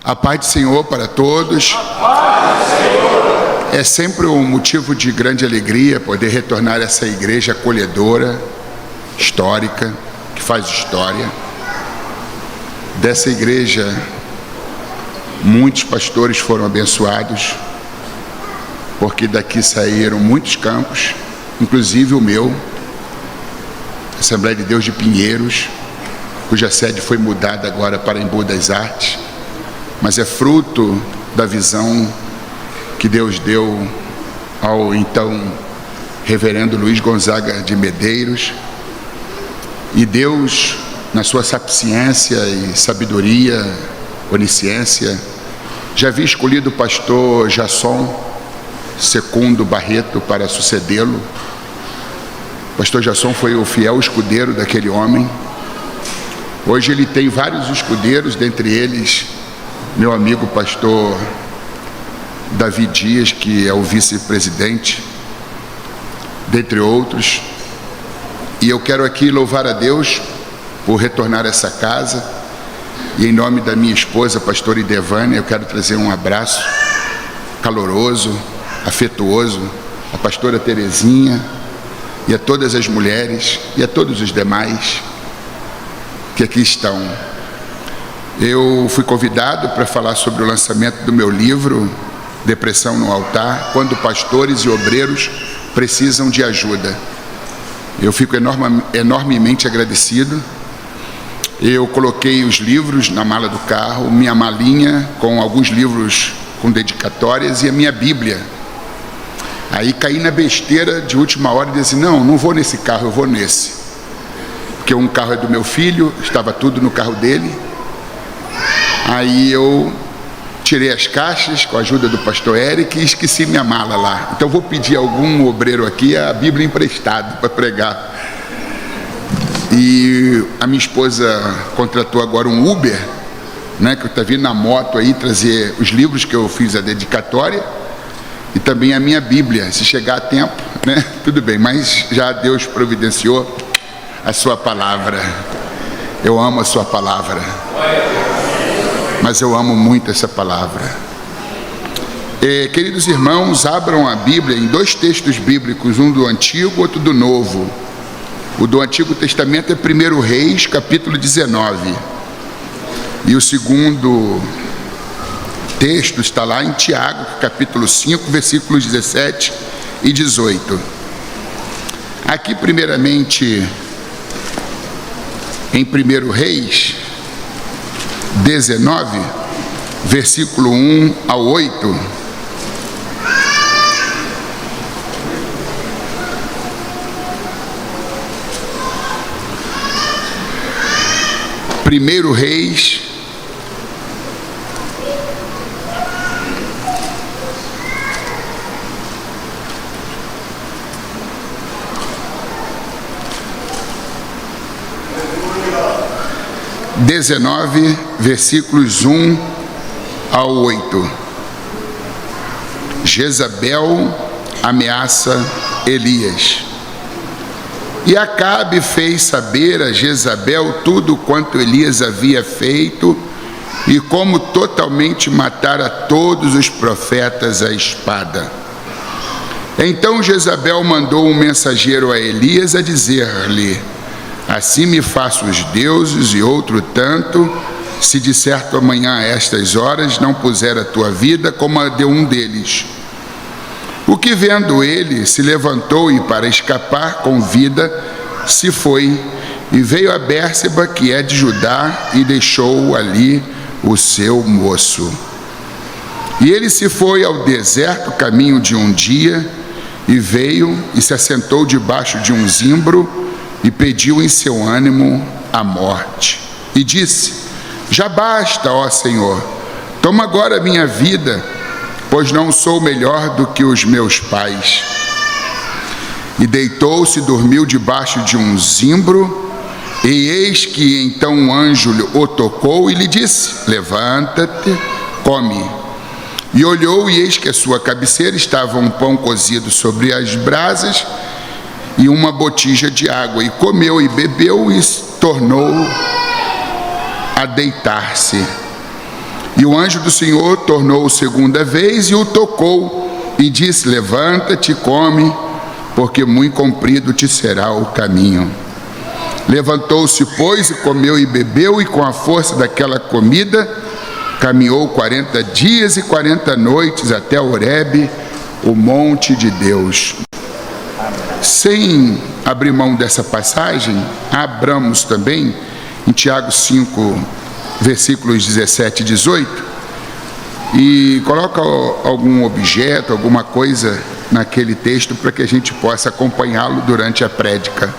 A paz do Senhor para todos. É sempre um motivo de grande alegria poder retornar a essa igreja acolhedora, histórica, que faz história. Dessa igreja, muitos pastores foram abençoados, porque daqui saíram muitos campos, inclusive o meu, Assembleia de Deus de Pinheiros, cuja sede foi mudada agora para Embu das Artes, mas é fruto da visão que Deus deu ao então reverendo Luiz Gonzaga de Medeiros. E Deus, na sua sapiência e sabedoria, onisciência, já havia escolhido o pastor Jasson Secundo Barreto para sucedê-lo. O pastor Jasson foi o fiel escudeiro daquele homem. Hoje ele tem vários escudeiros, dentre eles meu amigo pastor Davi Dias, que é o vice-presidente, dentre outros. E eu quero aqui louvar a Deus por retornar a essa casa, e em nome da minha esposa, pastora Idevânia, eu quero trazer um abraço caloroso, afetuoso à pastora Terezinha e a todas as mulheres e a todos os demais que aqui estão. Eu fui convidado para falar sobre o lançamento do meu livro, Depressão no Altar, quando pastores e obreiros precisam de ajuda. Eu fico enormemente agradecido. Eu coloquei os livros na mala do carro, minha malinha com alguns livros com dedicatórias e a minha Bíblia. Aí caí na besteira de última hora e disse: não vou nesse carro, eu vou nesse. Porque um carro é do meu filho, estava tudo no carro dele. Aí eu tirei as caixas com a ajuda do pastor Eric e esqueci minha mala lá. Então vou pedir a algum obreiro aqui a Bíblia emprestada para pregar. E a minha esposa contratou agora um Uber, né, que está vindo na moto aí trazer os livros que eu fiz a dedicatória e também a minha Bíblia, se chegar a tempo, né, tudo bem, mas já Deus providenciou a sua palavra. Eu amo a sua palavra, mas eu amo muito essa palavra. Queridos irmãos, abram a Bíblia em dois textos bíblicos, um do Antigo, outro do Novo. O do Antigo Testamento é 1 Reis, capítulo 19. E o segundo texto está lá em Tiago, capítulo 5, versículos 17 e 18. Aqui, primeiramente, em 1 Reis 19, versículo 1 ao 8. Primeiro Reis, versículos 1 ao 8. Jezabel ameaça Elias. E Acabe fez saber a Jezabel tudo quanto Elias havia feito e como totalmente matara todos os profetas à espada. Então Jezabel mandou um mensageiro a Elias a dizer-lhe: assim me faço os deuses e outro tanto, se de certo amanhã a estas horas não puser a tua vida como a de um deles. O que vendo ele, se levantou e para escapar com vida, se foi e veio a Bérseba, que é de Judá, e deixou ali o seu moço. E ele se foi ao deserto caminho de um dia, e veio e se assentou debaixo de um zimbro, e pediu em seu ânimo a morte. E disse: já basta, ó Senhor, toma agora a minha vida, pois não sou melhor do que os meus pais. E deitou-se e dormiu debaixo de um zimbro, e eis que então um anjo o tocou e lhe disse: levanta-te, come. E olhou, e eis que à sua cabeceira estava um pão cozido sobre as brasas e uma botija de água, e comeu e bebeu e tornou a deitar-se. E o anjo do Senhor tornou segunda vez e o tocou e disse: levanta-te e come, porque muito comprido te será o caminho. Levantou-se, pois, e comeu e bebeu, e com a força daquela comida caminhou 40 dias e 40 noites até Horebe, o monte de Deus. Sem abrir mão dessa passagem, abramos também em Tiago 5, versículos 17 e 18, e coloca algum objeto, alguma coisa naquele texto para que a gente possa acompanhá-lo durante a prédica.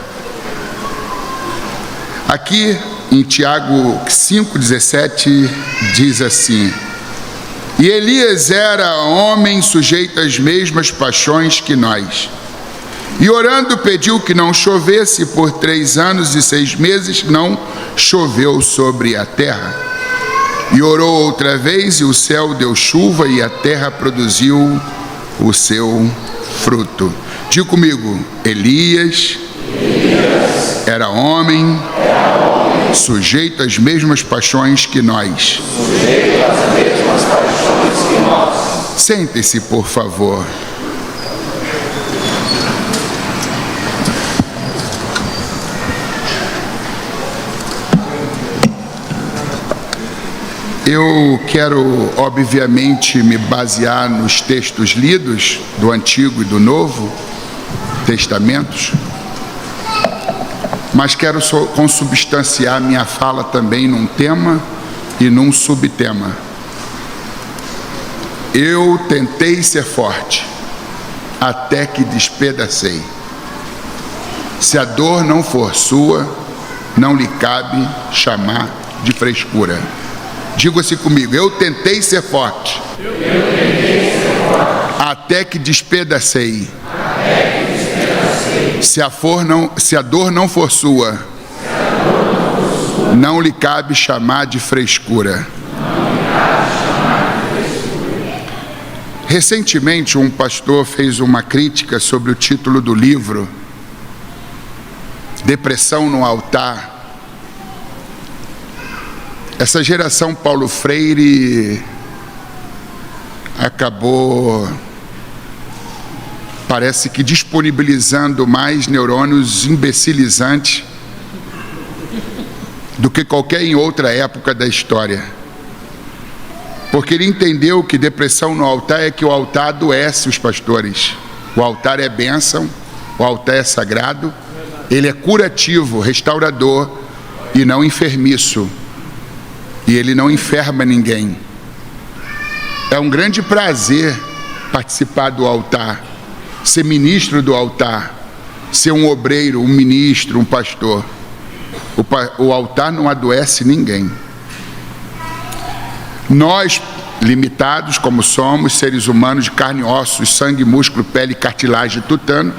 Aqui em Tiago 5,17 diz assim: e Elias era homem sujeito às mesmas paixões que nós, e orando pediu que não chovesse, por 3 anos e 6 meses não choveu sobre a terra. E orou outra vez, e o céu deu chuva, e a terra produziu o seu fruto. Diga comigo: Elias era homem sujeito às mesmas paixões que nós. Sentem-se, por favor. Eu quero, obviamente, me basear nos textos lidos do Antigo e do Novo Testamentos, mas quero consubstanciar minha fala também num tema e num subtema. Eu tentei ser forte, até que despedacei. Se a dor não for sua, não lhe cabe chamar de frescura. Diga assim comigo: eu tentei ser forte, até que despedacei. Se a dor não for sua, não lhe cabe chamar de frescura. Recentemente, um pastor fez uma crítica sobre o título do livro, Depressão no Altar. Essa geração Paulo Freire acabou, parece que, disponibilizando mais neurônios imbecilizantes do que qualquer outra época da história. Porque ele entendeu que depressão no altar é que o altar adoece os pastores. O altar é bênção, o altar é sagrado, ele é curativo, restaurador e não enfermiço. E ele não enferma ninguém. É um grande prazer participar do altar, ser ministro do altar, ser um obreiro, um ministro, um pastor. O altar não adoece ninguém. Nós, limitados como somos, seres humanos de carne e ossos, sangue, músculo, pele, cartilagem e tutano,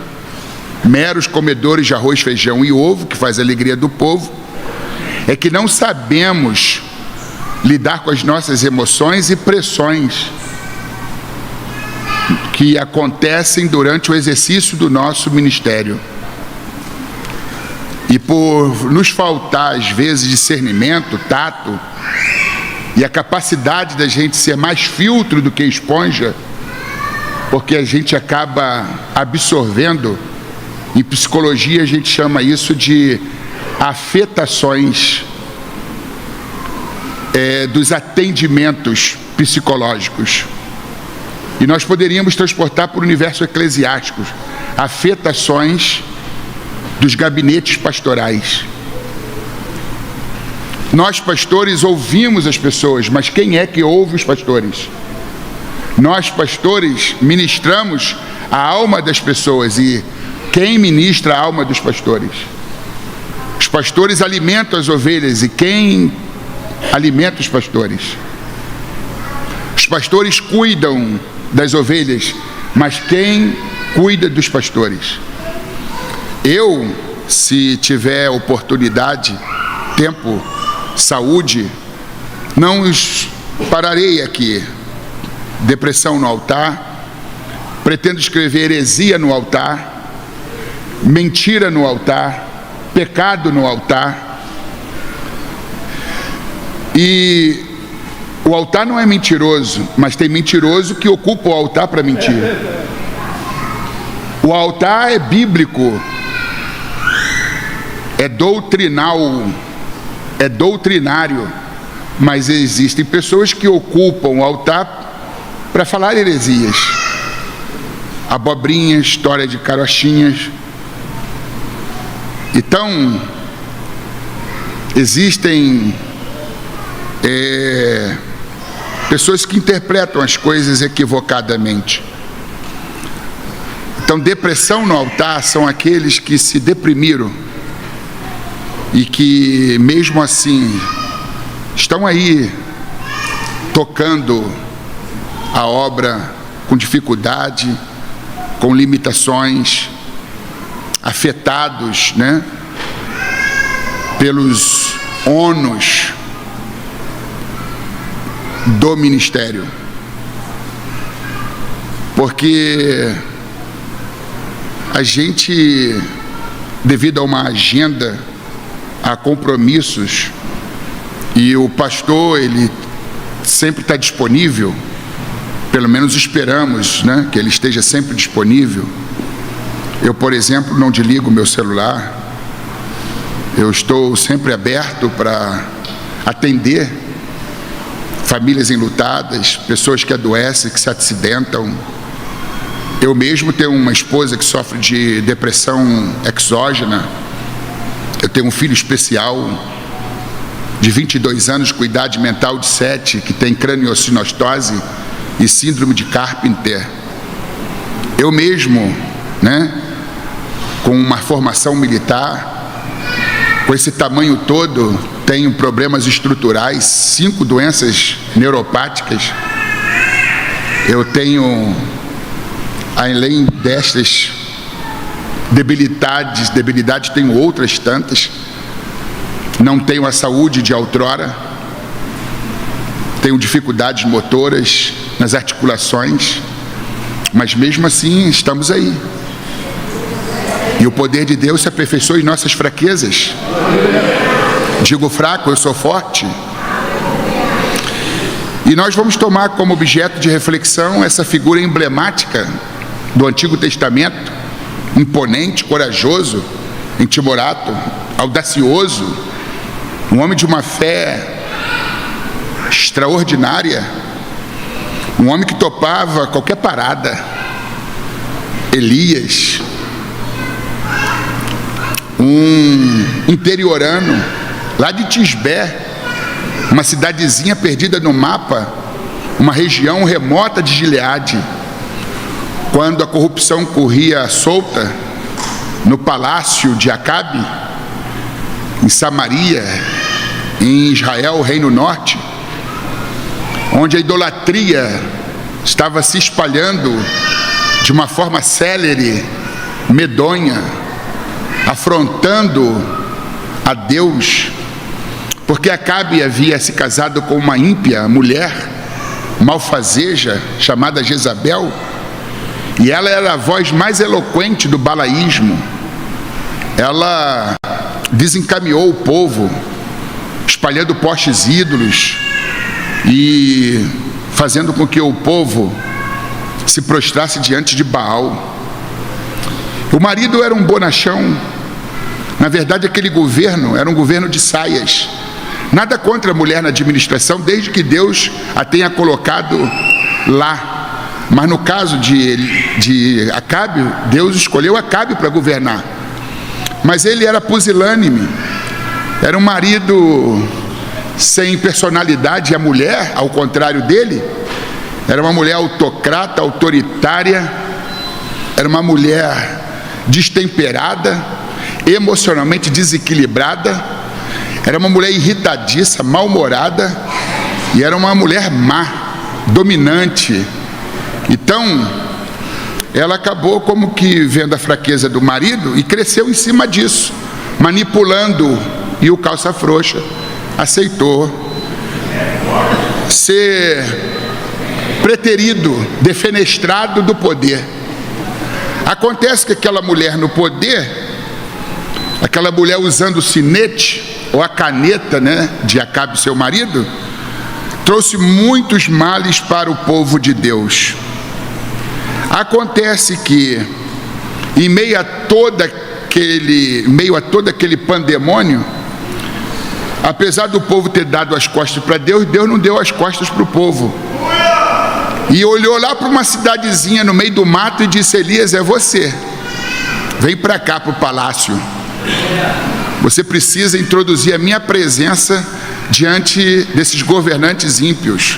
meros comedores de arroz, feijão e ovo, que faz a alegria do povo, é que não sabemos lidar com as nossas emoções e pressões que acontecem durante o exercício do nosso ministério. E por nos faltar, às vezes, discernimento, tato e a capacidade da gente ser mais filtro do que esponja, porque a gente acaba absorvendo, em psicologia a gente chama isso de afetações dos atendimentos psicológicos. E nós poderíamos transportar para o universo eclesiástico afetações dos gabinetes pastorais. Nós, pastores, ouvimos as pessoas, mas quem é que ouve os pastores? Nós, pastores, ministramos a alma das pessoas, e quem ministra a alma dos pastores? Os pastores alimentam as ovelhas, e quem alimenta os pastores? Os pastores cuidam das ovelhas, mas quem cuida dos pastores? Eu, se tiver oportunidade, tempo, saúde, não pararei aqui. Depressão no altar, pretendo escrever heresia no altar, mentira no altar, pecado no altar. E O altar não é mentiroso, mas tem mentiroso que ocupa o altar para mentir. O altar é bíblico, é doutrinal, é doutrinário, mas existem pessoas que ocupam o altar para falar heresias, abobrinhas, história de carochinhas. Então, existem pessoas que interpretam as coisas equivocadamente. Então, depressão no altar são aqueles que se deprimiram e que, mesmo assim, estão aí tocando a obra com dificuldade, com limitações, afetados, né, pelos ônus do ministério. Porque a gente, devido a uma agenda, a compromissos, e o pastor, ele sempre está disponível, pelo menos esperamos, né, que ele esteja sempre disponível. Eu, por exemplo, não desligo meu celular, eu estou sempre aberto para atender famílias enlutadas, pessoas que adoecem, que se acidentam. Eu mesmo tenho uma esposa que sofre de depressão exógena. Eu tenho um filho especial de 22 anos com idade mental de 7, que tem craniosinostose e síndrome de Carpenter. Eu mesmo, né, com uma formação militar, com esse tamanho todo, tenho problemas estruturais, 5 doenças neuropáticas. Eu tenho, além destas debilidades, tenho outras tantas. Não tenho a saúde de outrora, tenho dificuldades motoras nas articulações, mas mesmo assim estamos aí. E o poder de Deus se aperfeiçoa em nossas fraquezas. Digo fraco, eu sou forte. E nós vamos tomar como objeto de reflexão essa figura emblemática do Antigo Testamento, imponente, corajoso, intimorato, audacioso, um homem de uma fé extraordinária, um homem que topava qualquer parada. Elias, um interiorano, lá de Tisbé, uma cidadezinha perdida no mapa, uma região remota de Gileade, quando a corrupção corria solta no palácio de Acabe, em Samaria, em Israel, Reino Norte, onde a idolatria estava se espalhando de uma forma célere, medonha, afrontando a Deus, porque Acabe havia se casado com uma ímpia mulher, malfazeja, chamada Jezabel, e ela era a voz mais eloquente do balaísmo. Ela desencaminhou o povo, espalhando postes ídolos e fazendo com que o povo se prostrasse diante de Baal. O marido era um bonachão. Na verdade, aquele governo era um governo de saias. Nada contra a mulher na administração, desde que Deus a tenha colocado lá. Mas no caso de Acabe, Deus escolheu Acabe para governar. Mas ele era pusilânime, era um marido sem personalidade. E a mulher, ao contrário dele, era uma mulher autocrata, autoritária, era uma mulher destemperada, emocionalmente desequilibrada, era uma mulher irritadiça, mal-humorada, e era uma mulher má, dominante. Então, ela acabou como que vendo a fraqueza do marido e cresceu em cima disso, manipulando, e o calça frouxa aceitou ser preterido, defenestrado do poder. Acontece que aquela mulher no poder, aquela mulher usando o sinete ou a caneta, né, de Acabe, seu marido, trouxe muitos males para o povo de Deus. Acontece que, em meio a todo aquele pandemônio, apesar do povo ter dado as costas para Deus, Deus não deu as costas para o povo. E olhou lá para uma cidadezinha no meio do mato e disse: Elias, é você, vem para cá, para o palácio. Você precisa introduzir a minha presença diante desses governantes ímpios.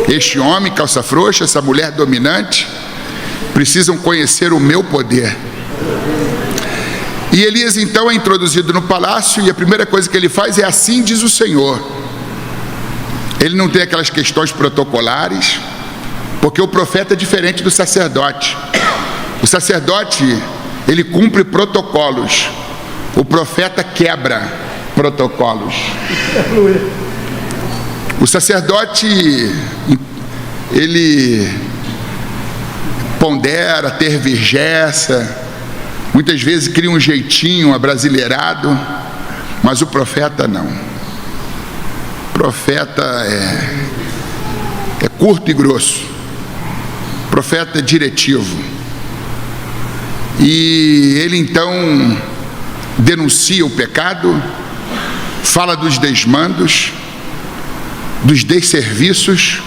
Este homem calça frouxa, essa mulher dominante, precisam conhecer o meu poder. E Elias então é introduzido no palácio, e a primeira coisa que ele faz é: assim diz o Senhor. Ele não tem aquelas questões protocolares, porque o profeta é diferente do sacerdote. O sacerdote, ele cumpre protocolos. O profeta quebra protocolos. O sacerdote, ele pondera, tergiverte, muitas vezes cria um jeitinho abrasileirado, mas o profeta não. O profeta é curto e grosso. O profeta é diretivo. E ele então denuncia o pecado, fala dos desmandos, dos desserviços,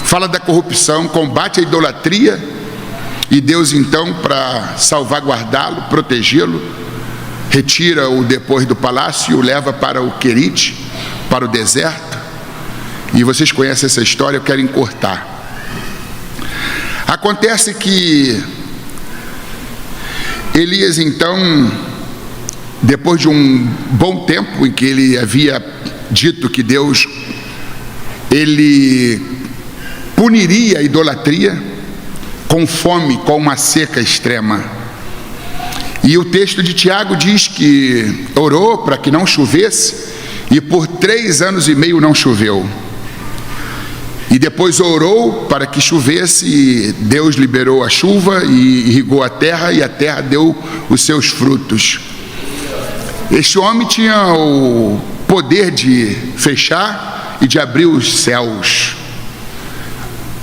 fala da corrupção, combate a idolatria. E Deus então, para salvaguardá-lo, protegê-lo, retira-o depois do palácio e o leva para o Querite, para o deserto. E vocês conhecem essa história, eu quero encurtar. Acontece que Elias então, depois de um bom tempo em que ele havia dito que Deus, ele puniria a idolatria com fome, com uma seca extrema. E o texto de Tiago diz que orou para que não chovesse, e por 3 anos e meio não choveu. E depois orou para que chovesse, e Deus liberou a chuva e irrigou a terra, e a terra deu os seus frutos. Este homem tinha o poder de fechar e de abrir os céus.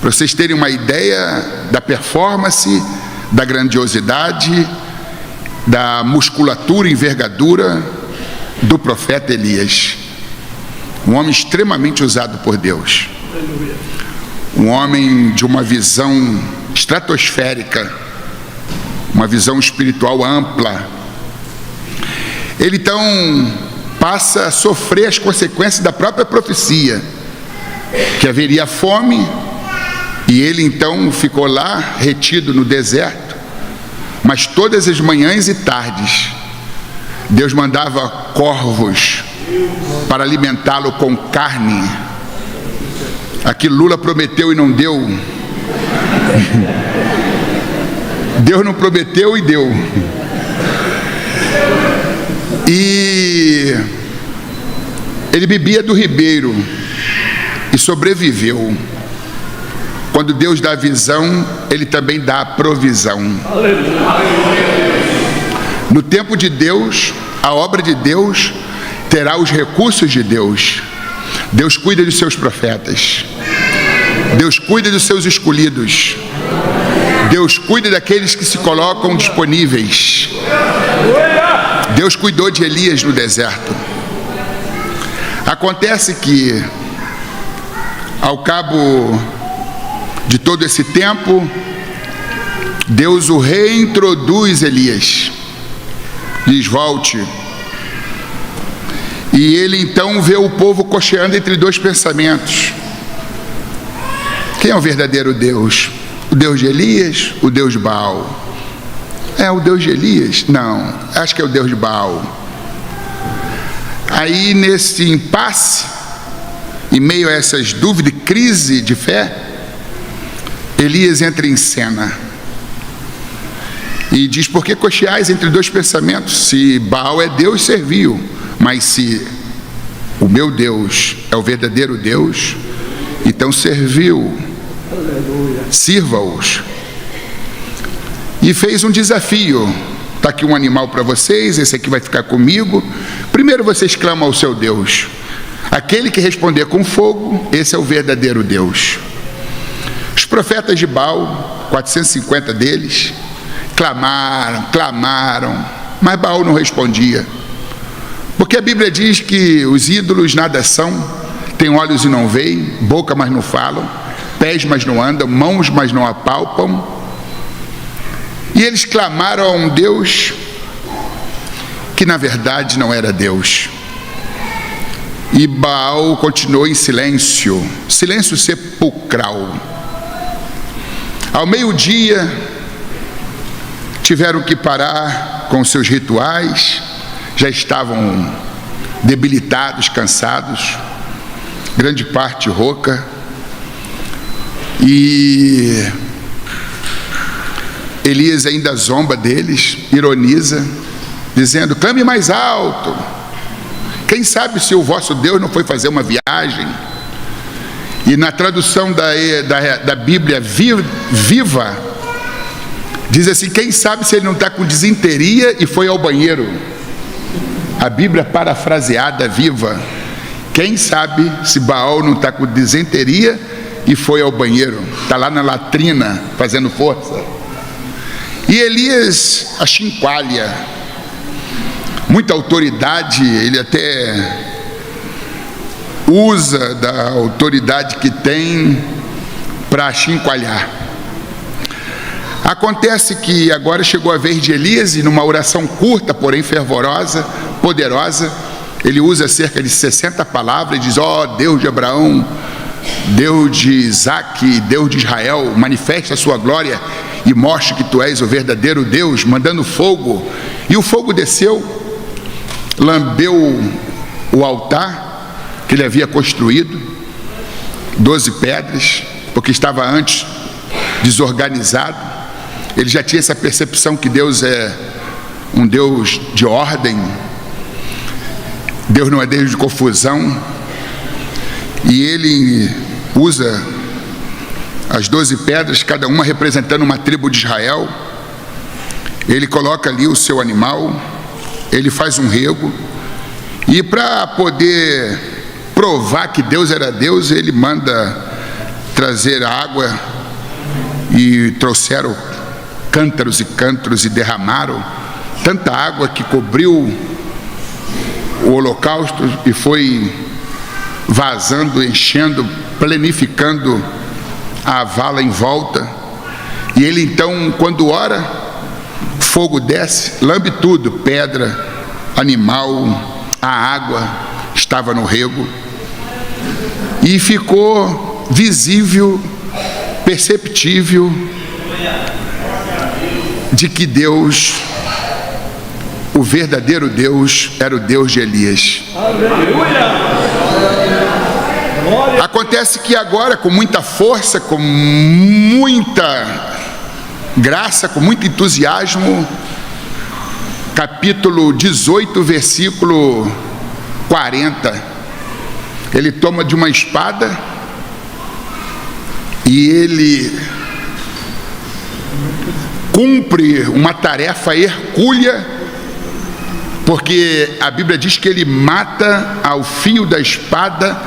Para vocês terem uma ideia da performance, da grandiosidade, da musculatura e envergadura do profeta Elias. Um homem extremamente usado por Deus. Um homem de uma visão estratosférica, uma visão espiritual ampla. Ele então passa a sofrer as consequências da própria profecia, que haveria fome, e ele então ficou lá retido no deserto. Mas todas as manhãs e tardes Deus mandava corvos para alimentá-lo com carne. Aquilo Lula prometeu e não deu. Deus não prometeu e deu. E ele bebia do ribeiro e sobreviveu. Quando Deus dá a visão, Ele também dá a provisão. No tempo de Deus, a obra de Deus terá os recursos de Deus. Deus cuida dos seus profetas. Deus cuida dos seus escolhidos. Deus cuida daqueles que se colocam disponíveis. Deus cuidou de Elias no deserto. Acontece que, ao cabo de todo esse tempo, Deus o reintroduz Elias. Diz: volte. E ele então vê o povo cocheando entre 2 pensamentos. Quem é o verdadeiro Deus? O Deus de Elias? O Deus de Baal? É o Deus de Elias? Não, acho que é o Deus de Baal. Aí, nesse impasse, em meio a essas dúvidas e crise de fé, Elias entra em cena e diz: por que cocheais entre 2 pensamentos? Se Baal é Deus, serviu, mas se o meu Deus é o verdadeiro Deus, então serviu. Sirva-os. E fez um desafio: está aqui um animal para vocês, esse aqui vai ficar comigo. Primeiro vocês clamam ao seu Deus. Aquele que responder com fogo, esse é o verdadeiro Deus. Os profetas de Baal, 450 deles, clamaram, mas Baal não respondia. Porque a Bíblia diz que os ídolos nada são, têm olhos e não veem, boca mas não falam, pés mas não andam, mãos mas não apalpam. E eles clamaram a um Deus que na verdade não era Deus. E Baal continuou em silêncio, silêncio sepulcral. Ao meio-dia, tiveram que parar com seus rituais, já estavam debilitados, cansados, grande parte rouca, e Elias ainda zomba deles, ironiza, dizendo: clame mais alto, quem sabe se o vosso Deus não foi fazer uma viagem. E na tradução da Bíblia Viva, diz assim: quem sabe se ele não está com disenteria e foi ao banheiro. A Bíblia parafraseada Viva: quem sabe se Baal não está com disenteria e foi ao banheiro, está lá na latrina fazendo força. E Elias achincoalha, muita autoridade, ele até usa da autoridade que tem para achincoalhar. Acontece que agora chegou a vez de Elias, e numa oração curta, porém fervorosa, poderosa, ele usa cerca de 60 palavras e diz: ó Deus de Abraão, Deus de Isaac, Deus de Israel, manifesta a sua glória e mostre que tu és o verdadeiro Deus, mandando fogo. E o fogo desceu, lambeu o altar que ele havia construído, 12 pedras, porque estava antes desorganizado. Ele já tinha essa percepção que Deus é um Deus de ordem, Deus não é Deus de confusão, e ele usa as 12 pedras, cada uma representando uma tribo de Israel. Ele coloca ali o seu animal, ele faz um rego, e para poder provar que Deus era Deus, ele manda trazer água, e trouxeram cântaros e cântaros e derramaram tanta água que cobriu o holocausto e foi vazando, enchendo, plenificando a vala em volta. E ele então, quando ora, fogo desce, lambe tudo, pedra, animal, a água estava no rego, e ficou visível, perceptível, de que Deus, o verdadeiro Deus, era o Deus de Elias. Acontece que agora, com muita força, com muita graça, com muito entusiasmo, capítulo 18, versículo 40, ele toma de uma espada e ele cumpre uma tarefa hercúlea, porque a Bíblia diz que ele mata ao fio da espada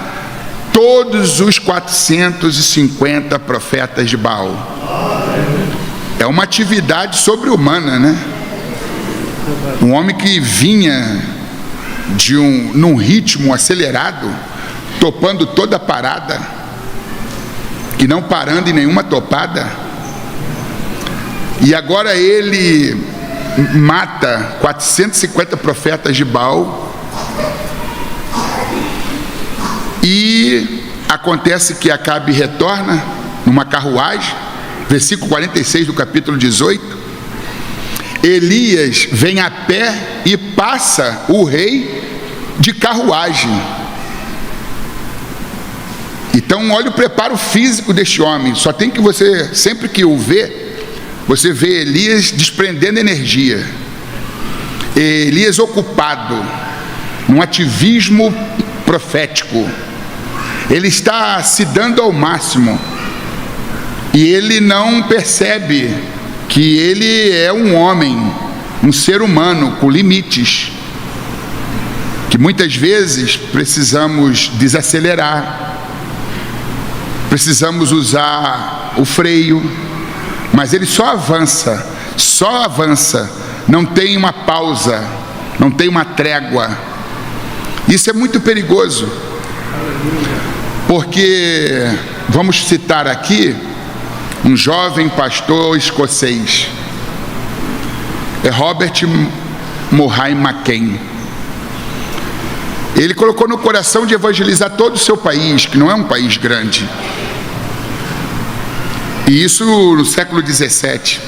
todos os 450 profetas de Baal. É uma atividade sobre-humana, né? Um homem que vinha num ritmo acelerado, topando toda a parada e não parando em nenhuma topada. E agora ele mata 450 profetas de Baal. E acontece que Acabe retorna numa carruagem, versículo 46 do capítulo 18. Elias vem a pé e passa o rei de carruagem. Então olha o preparo físico deste homem. Só tem que você, sempre que o vê, você vê Elias desprendendo energia, Elias ocupado num ativismo profético. Ele está se dando ao máximo, e ele não percebe que ele é um homem, um ser humano com limites, que muitas vezes precisamos desacelerar, precisamos usar o freio, mas ele só avança, não tem uma pausa, não tem uma trégua. Isso é muito perigoso, porque vamos citar aqui um jovem pastor escocês, Robert Murray McCain. Ele colocou no coração de evangelizar todo o seu país, que não é um país grande, e isso no século 17.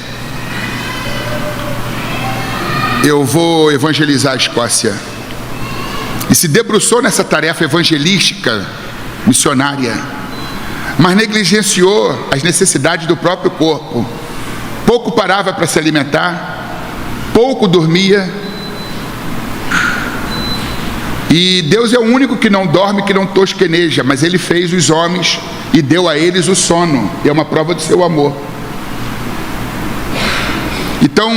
Eu vou evangelizar a Escócia. E se debruçou nessa tarefa evangelística, missionária, mas negligenciou as necessidades do próprio corpo. Pouco parava para se alimentar, pouco dormia. E Deus é o único que não dorme, que não tosqueneja, mas Ele fez os homens e deu a eles o sono, e é uma prova do seu amor. Então,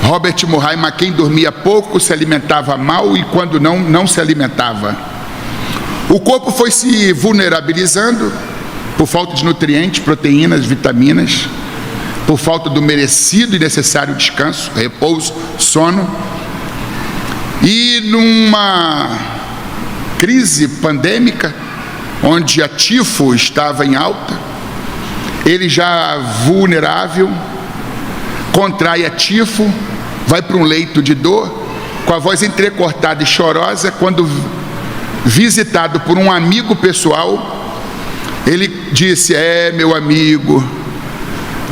Robert Murray McCain dormia pouco, se alimentava mal, e quando não se alimentava. O corpo foi se vulnerabilizando por falta de nutrientes, proteínas, vitaminas, por falta do merecido e necessário descanso, repouso, sono. E numa crise pandêmica, onde a tifo estava em alta, ele já vulnerável, contrai a tifo, vai para um leito de dor, com a voz entrecortada e chorosa. Quando visitado por um amigo pessoal, ele disse: meu amigo,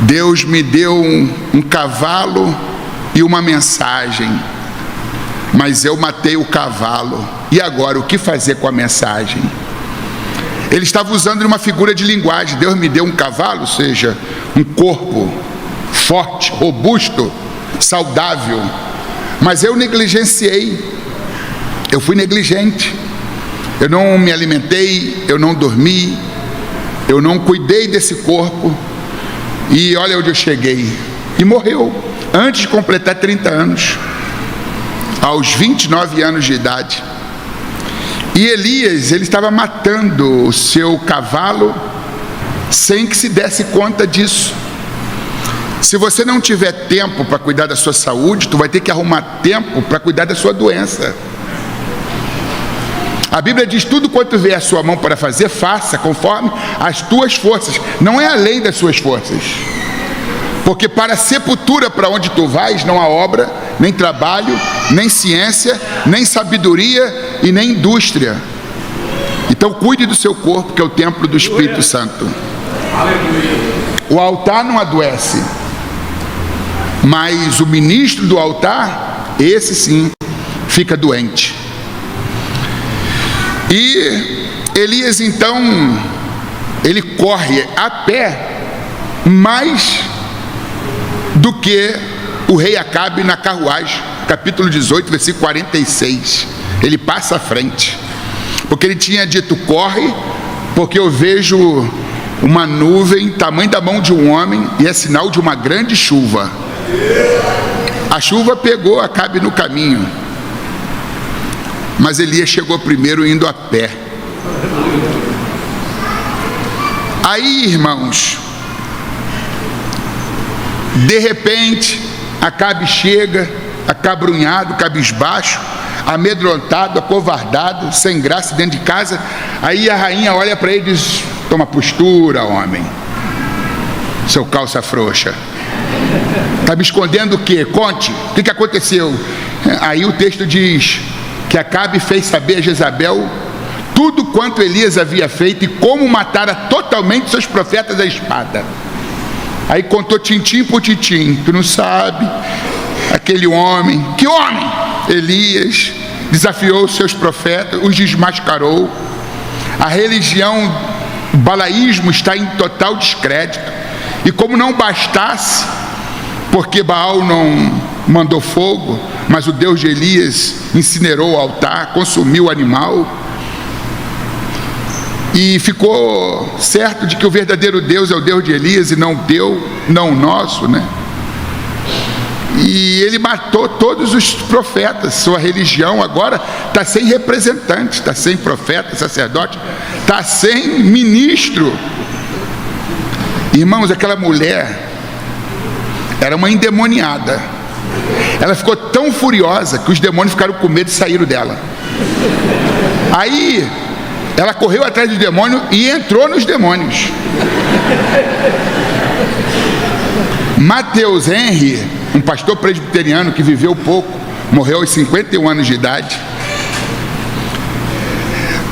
Deus me deu um cavalo e uma mensagem, mas eu matei o cavalo, e agora o que fazer com a mensagem? Ele estava usando uma figura de linguagem. Deus me deu um cavalo, ou seja, um corpo forte, robusto, saudável, mas eu negligenciei, eu fui negligente, eu não me alimentei, eu não dormi, eu não cuidei desse corpo, e olha onde eu cheguei. E morreu antes de completar 30 anos, aos 29 anos de idade. E Elias, ele estava matando o seu cavalo sem que se desse conta disso. Se você não tiver tempo para cuidar da sua saúde, tu vai ter que arrumar tempo para cuidar da sua doença. A Bíblia diz: tudo quanto vier a sua mão para fazer, faça conforme as tuas forças, não é além das suas forças. Porque para a sepultura para onde tu vais, não há obra, nem trabalho, nem ciência, nem sabedoria e nem indústria. Então cuide do seu corpo, que é o templo do Espírito Santo. O altar não adoece, mas o ministro do altar, esse sim, fica doente. E Elias então, ele corre a pé mais do que o rei Acabe na carruagem. Capítulo 18, versículo 46. Ele passa à frente, porque ele tinha dito: corre, porque eu vejo uma nuvem tamanho da mão de um homem, e é sinal de uma grande chuva. A chuva pegou Acabe no caminho, mas Elias chegou primeiro indo a pé. Aí, irmãos, de repente, Acabe chega, acabrunhado, cabisbaixo, amedrontado, acovardado, sem graça, dentro de casa. Aí a rainha olha para ele e diz: toma postura, homem, seu calça frouxa. Está me escondendo o quê? Conte, o que aconteceu? Aí o texto diz que Acabe fez saber a Jezabel tudo quanto Elias havia feito e como matara totalmente seus profetas à espada. Aí contou tintim por tintim. Tu não sabe, aquele homem, que homem? Elias desafiou os seus profetas, os desmascarou. A religião, o balaísmo está em total descrédito. E como não bastasse, porque Baal não mandou fogo, mas o Deus de Elias incinerou o altar, consumiu o animal, e ficou certo de que o verdadeiro Deus é o Deus de Elias e não o nosso, né? E ele matou todos os profetas. Sua religião agora está sem representante, está sem profeta, sacerdote, está sem ministro. Irmãos, aquela mulher era uma endemoniada. Ela ficou tão furiosa que os demônios ficaram com medo e saíram dela. Aí ela correu atrás do demônio e entrou nos demônios. Mateus Henry, um pastor presbiteriano que viveu pouco, morreu aos 51 anos de idade.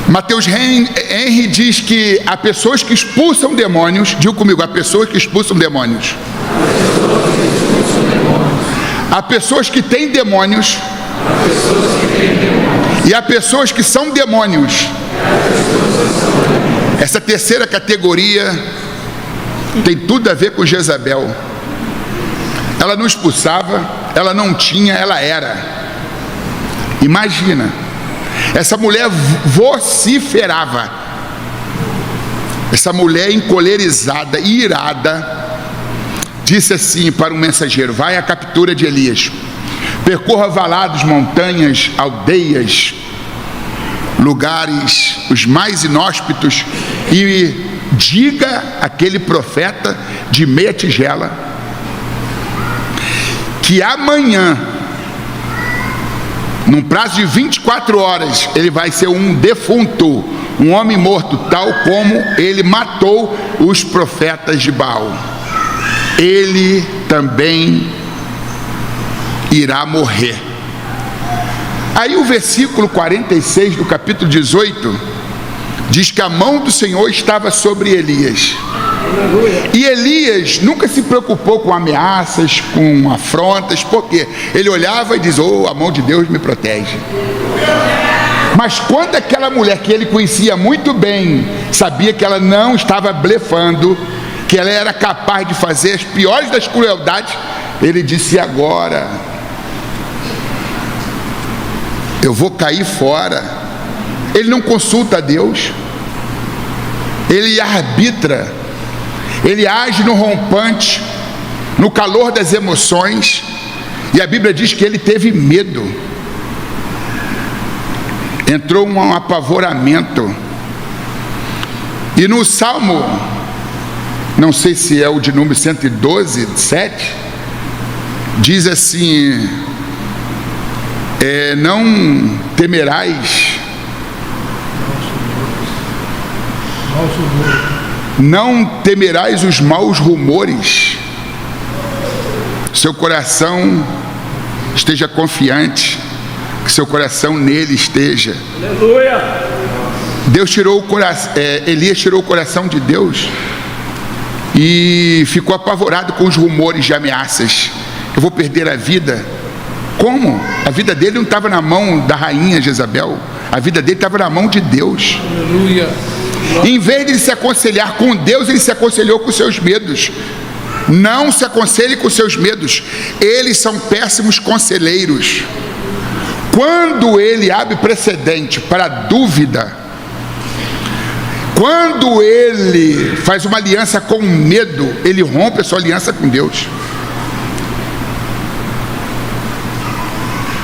Mateus Henry diz que há pessoas que expulsam demônios. Diga comigo, há pessoas que expulsam demônios. Há pessoas que têm demônios. E há pessoas que são demônios. Essa terceira categoria tem tudo a ver com Jezabel. Ela não expulsava, ela não tinha, ela era. Imagina, essa mulher vociferava. Essa mulher encolerizada, irada, disse assim para um mensageiro: vai à captura de Elias, percorra valados, montanhas, aldeias, lugares os mais inóspitos, e diga àquele profeta de meia tigela que amanhã, num prazo de 24 horas, ele vai ser um defunto, um homem morto, tal como ele matou os profetas de Baal. Ele também irá morrer. Aí o versículo 46 do capítulo 18 diz que a mão do Senhor estava sobre Elias. E Elias nunca se preocupou com ameaças, com afrontas, porque ele olhava e dizia: oh, a mão de Deus me protege. Mas quando aquela mulher que ele conhecia muito bem, sabia que ela não estava blefando, que ela era capaz de fazer as piores das crueldades, ele disse: agora eu vou cair fora. Ele não consulta a Deus, ele arbitra, ele age no rompante, no calor das emoções. E a Bíblia diz que ele teve medo, entrou um apavoramento. E no Salmo, não sei se é o de número 112, 7, diz assim: não temerás, não temerás os maus rumores. Seu coração esteja confiante, que seu coração nele esteja. Aleluia! Deus tirou o coração, Elias tirou o coração de Deus e ficou apavorado com os rumores de ameaças. Eu vou perder a vida. Como? A vida dele não estava na mão da rainha Jezabel, a vida dele estava na mão de Deus. Aleluia! Em vez de ele se aconselhar com Deus, ele se aconselhou com seus medos. Não se aconselhe com seus medos, eles são péssimos conselheiros. Quando ele abre precedente para a dúvida, quando ele faz uma aliança com medo, ele rompe a sua aliança com Deus.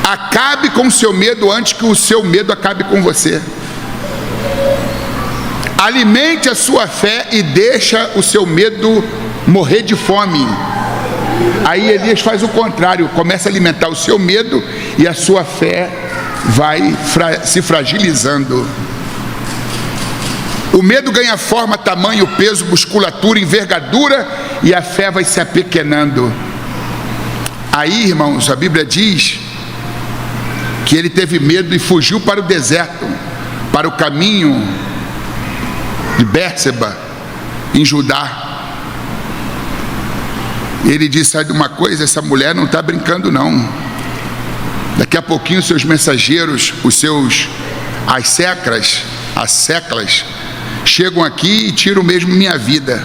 Acabe com o seu medo antes que o seu medo acabe com você. Alimente a sua fé e deixa o seu medo morrer de fome. Aí Elias faz o contrário, começa a alimentar o seu medo e a sua fé vai se fragilizando. O medo ganha forma, tamanho, peso, musculatura, envergadura, e a fé vai se apequenando. Aí, irmãos, a Bíblia diz que ele teve medo e fugiu para o deserto, para o caminho de Bérseba, em Judá. Ele disse: sai de uma coisa, essa mulher não está brincando não. Daqui a pouquinho seus mensageiros, as seclas, chegam aqui e tiram mesmo minha vida.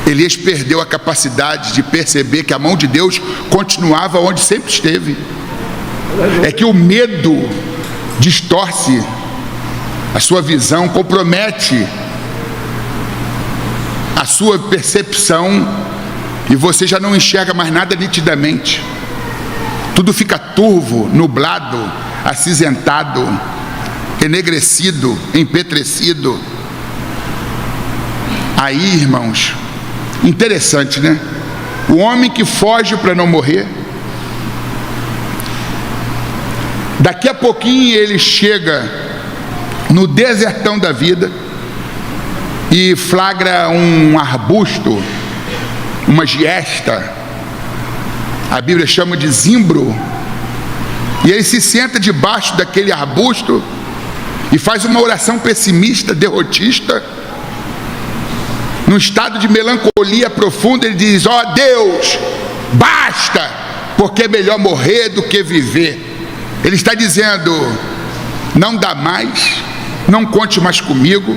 Elias perdeu a capacidade de perceber que a mão de Deus continuava onde sempre esteve. É que o medo distorce a sua visão, compromete a sua percepção e você já não enxerga mais nada nitidamente. Tudo fica turvo, nublado, acinzentado, enegrecido, empetrecido. Aí, irmãos, interessante, né? O homem que foge para não morrer, daqui a pouquinho ele chega no desertão da vida e flagra um arbusto, uma giesta, a Bíblia chama de zimbro, e ele se senta debaixo daquele arbusto e faz uma oração pessimista, derrotista, num estado de melancolia profunda. Ele diz: ó Deus, basta, porque é melhor morrer do que viver. Ele está dizendo: não dá mais, não conte mais comigo,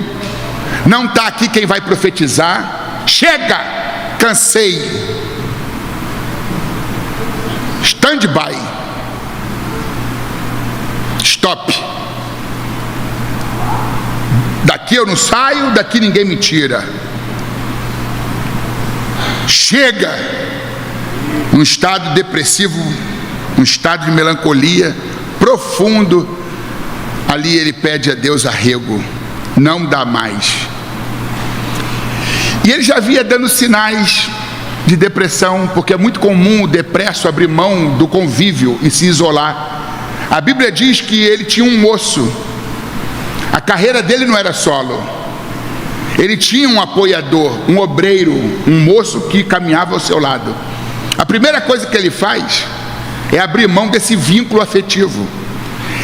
não está aqui quem vai profetizar, chega, cansei, stand by, stop, daqui eu não saio, daqui ninguém me tira, chega. Um estado depressivo, um estado de melancolia profundo, ali ele pede a Deus arrego, não dá mais. E ele já vinha dando sinais de depressão, porque é muito comum o depresso abrir mão do convívio e se isolar. A Bíblia diz que ele tinha um moço, a carreira dele não era solo, ele tinha um apoiador, um obreiro, um moço que caminhava ao seu lado. A primeira coisa que ele faz é abrir mão desse vínculo afetivo.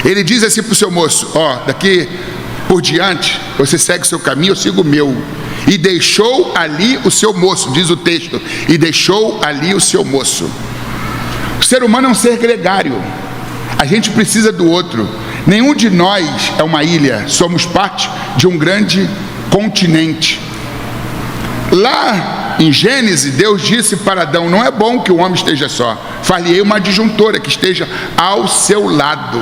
Ele diz assim para o seu moço: ó, daqui por diante você segue o seu caminho, eu sigo o meu. E deixou ali o seu moço, diz o texto, e deixou ali o seu moço. O ser humano é um ser gregário, a gente precisa do outro. Nenhum de nós é uma ilha, somos parte de um grande continente. Lá em Gênesis, Deus disse para Adão: não é bom que o homem esteja só, far-lhe-ei uma adjuntora que esteja ao seu lado.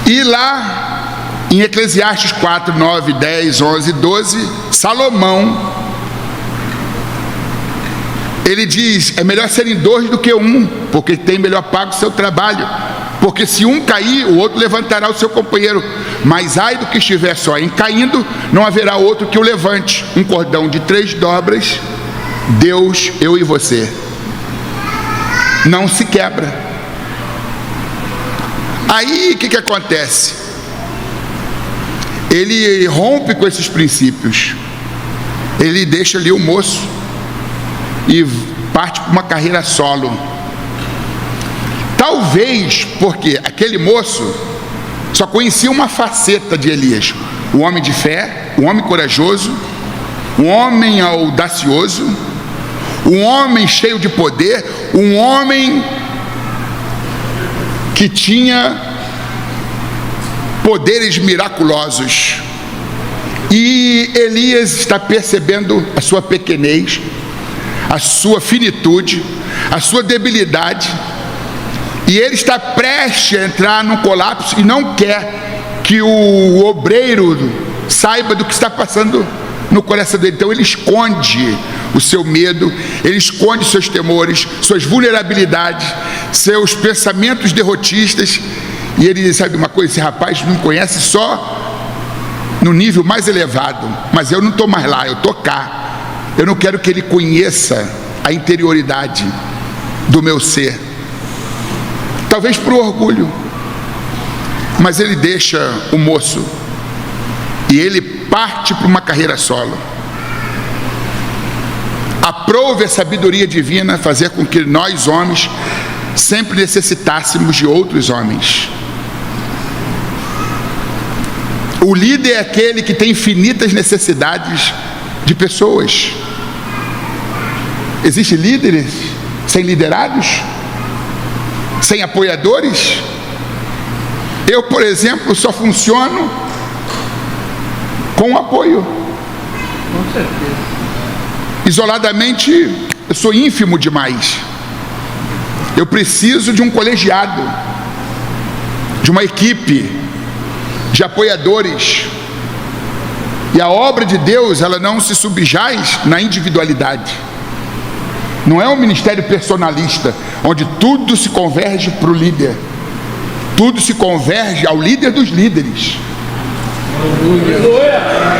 E lá em Eclesiastes 4, 9, 10, 11, 12, Salomão, ele diz: é melhor serem dois do que um, porque tem melhor pago o seu trabalho, porque se um cair, o outro levantará o seu companheiro, mas ai do que estiver só, em caindo não haverá outro que o levante. Um cordão de 3 dobras, Deus, eu e você, não se quebra. Aí o que acontece? Ele rompe com esses princípios, ele deixa ali o moço e parte para uma carreira solo. Talvez porque aquele moço só conhecia uma faceta de Elias: o homem de fé, o homem corajoso, um homem audacioso, um homem cheio de poder, um homem que tinha poderes miraculosos. E Elias está percebendo a sua pequenez, a sua finitude, a sua debilidade, e ele está prestes a entrar num colapso e não quer que o obreiro saiba do que está passando no coração dele. Então ele esconde o seu medo, ele esconde seus temores, suas vulnerabilidades, seus pensamentos derrotistas. E ele diz: sabe uma coisa, esse rapaz me conhece só no nível mais elevado, mas eu não estou mais lá, eu estou cá. Eu não quero que ele conheça a interioridade do meu ser. Talvez por orgulho, mas ele deixa o moço e ele parte para uma carreira solo. Aprove a sabedoria divina fazer com que nós, homens, sempre necessitássemos de outros homens. O líder é aquele que tem infinitas necessidades de pessoas. Existem líderes sem liderados? Sem apoiadores? Eu, por exemplo, só funciono com apoio. Com certeza. Isoladamente, eu sou ínfimo demais. Eu preciso de um colegiado, de uma equipe, de apoiadores. E a obra de Deus, ela não se subjaz na individualidade. Não é um ministério personalista, onde tudo se converge para o líder. Tudo se converge ao líder dos líderes,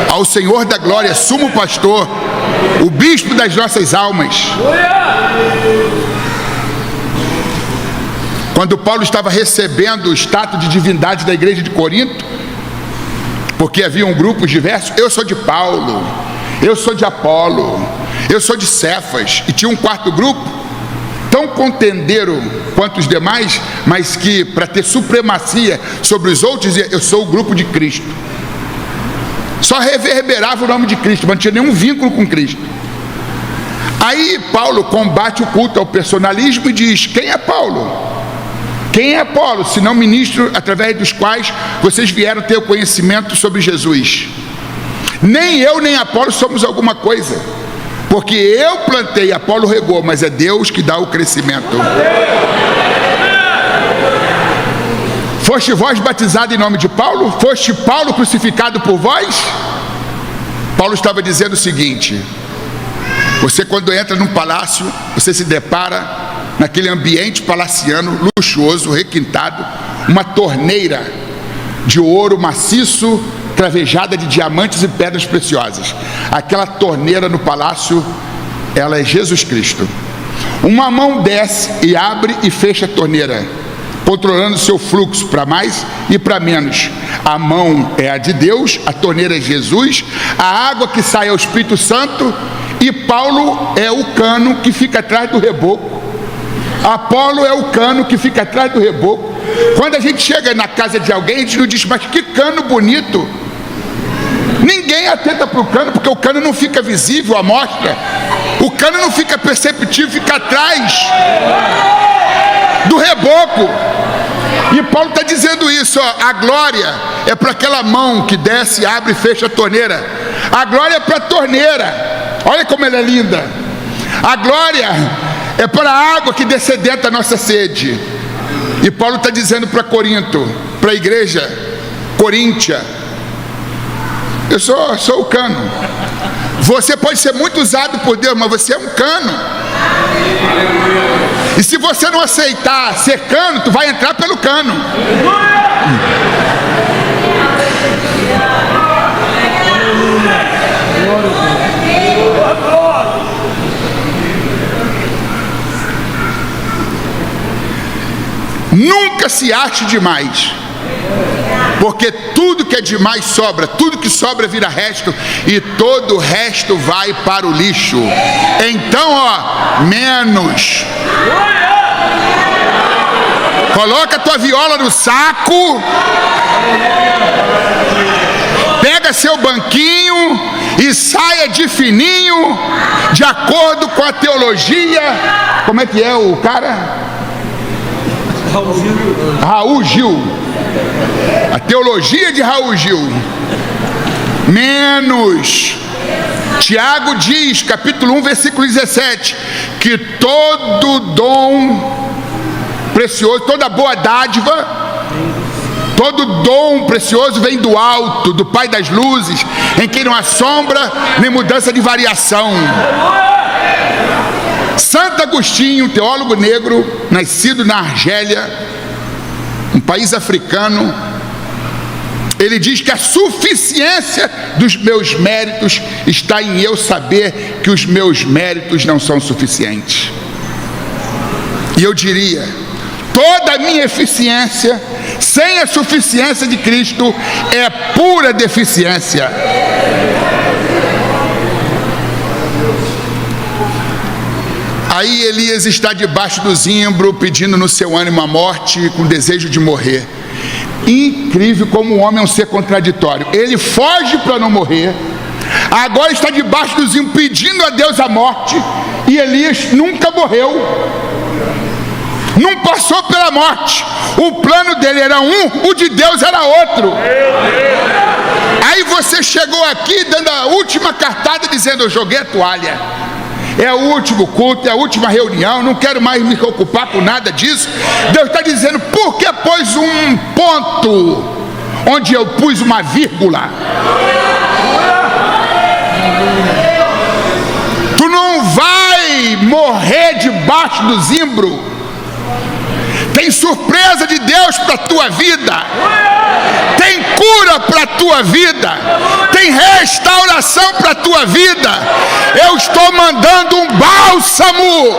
ao Senhor da glória, sumo pastor, o bispo das nossas almas. Quando Paulo estava recebendo o status de divindade da igreja de Corinto, porque haviam grupos diversos, eu sou de Paulo, eu sou de Apolo, eu sou de Cefas, e tinha um quarto grupo, tão contendeiro quanto os demais, mas que para ter supremacia sobre os outros, dizia, eu sou o grupo de Cristo. Só reverberava o nome de Cristo, mas não tinha nenhum vínculo com Cristo. Aí Paulo combate o culto ao personalismo e diz, quem é Paulo? Quem é Apolo, senão ministro através dos quais vocês vieram ter o conhecimento sobre Jesus? Nem eu nem Apolo somos alguma coisa, porque eu plantei, Apolo regou, mas é Deus que dá o crescimento. Foste vós batizado em nome de Paulo? Foste Paulo crucificado por vós? Paulo estava dizendo o seguinte: você, quando entra num palácio, você se depara naquele ambiente palaciano, luxuoso, requintado, uma torneira de ouro maciço, cravejada de diamantes e pedras preciosas. Aquela torneira no palácio, ela é Jesus Cristo. Uma mão desce e abre e fecha a torneira, controlando o seu fluxo para mais e para menos. A mão é a de Deus, a torneira é Jesus, a água que sai é o Espírito Santo, e Paulo é o cano que fica atrás do reboco. Apolo é o cano que fica atrás do reboco. Quando a gente chega na casa de alguém, a gente não diz, mas que cano bonito. Ninguém atenta para o cano, porque o cano não fica visível à mostra. O cano não fica perceptível, fica atrás do reboco. E Paulo está dizendo isso, ó, a glória é para aquela mão que desce, abre e fecha a torneira. A glória é para a torneira. Olha como ela é linda. A glória é para a água que descedenta a nossa sede. E Paulo está dizendo para Corinto, para a igreja coríntia, eu sou o cano. Você pode ser muito usado por Deus, mas você é um cano. E se você não aceitar ser cano, tu vai entrar pelo cano. Nunca se ache demais, porque tudo que é demais sobra, tudo que sobra vira resto, e todo o resto vai para o lixo. Então, ó, menos. Coloca a tua viola no saco, pega seu banquinho e saia de fininho, de acordo com a teologia. Como é que é o cara? Raul Gil. A teologia de Raul Gil. Menos. Tiago diz, capítulo 1, versículo 17, que todo dom precioso, toda boa dádiva, todo dom precioso vem do alto, do Pai das luzes, em quem não há sombra nem mudança de variação. Santo Agostinho, teólogo negro, nascido na Argélia, um país africano, ele diz que a suficiência dos meus méritos está em eu saber que os meus méritos não são suficientes. E eu diria, toda a minha eficiência, sem a suficiência de Cristo, é pura deficiência. Aí Elias está debaixo do zimbro, pedindo no seu ânimo a morte, com desejo de morrer. Incrível como o homem é um ser contraditório. Ele foge para não morrer, agora está debaixo do zimbro pedindo a Deus a morte, e Elias nunca morreu, não passou pela morte. O plano dele era um, o de Deus era outro. Aí você chegou aqui dando a última cartada, dizendo, eu joguei a toalha, é o último culto, é a última reunião, não quero mais me ocupar com nada disso. Deus está dizendo, por que pôs um ponto onde eu pus uma vírgula? debaixo do zimbro. Tem surpresa de Deus para a tua vida. Tem cura para a tua vida. Tem restauração para a tua vida. Eu estou mandando um bálsamo.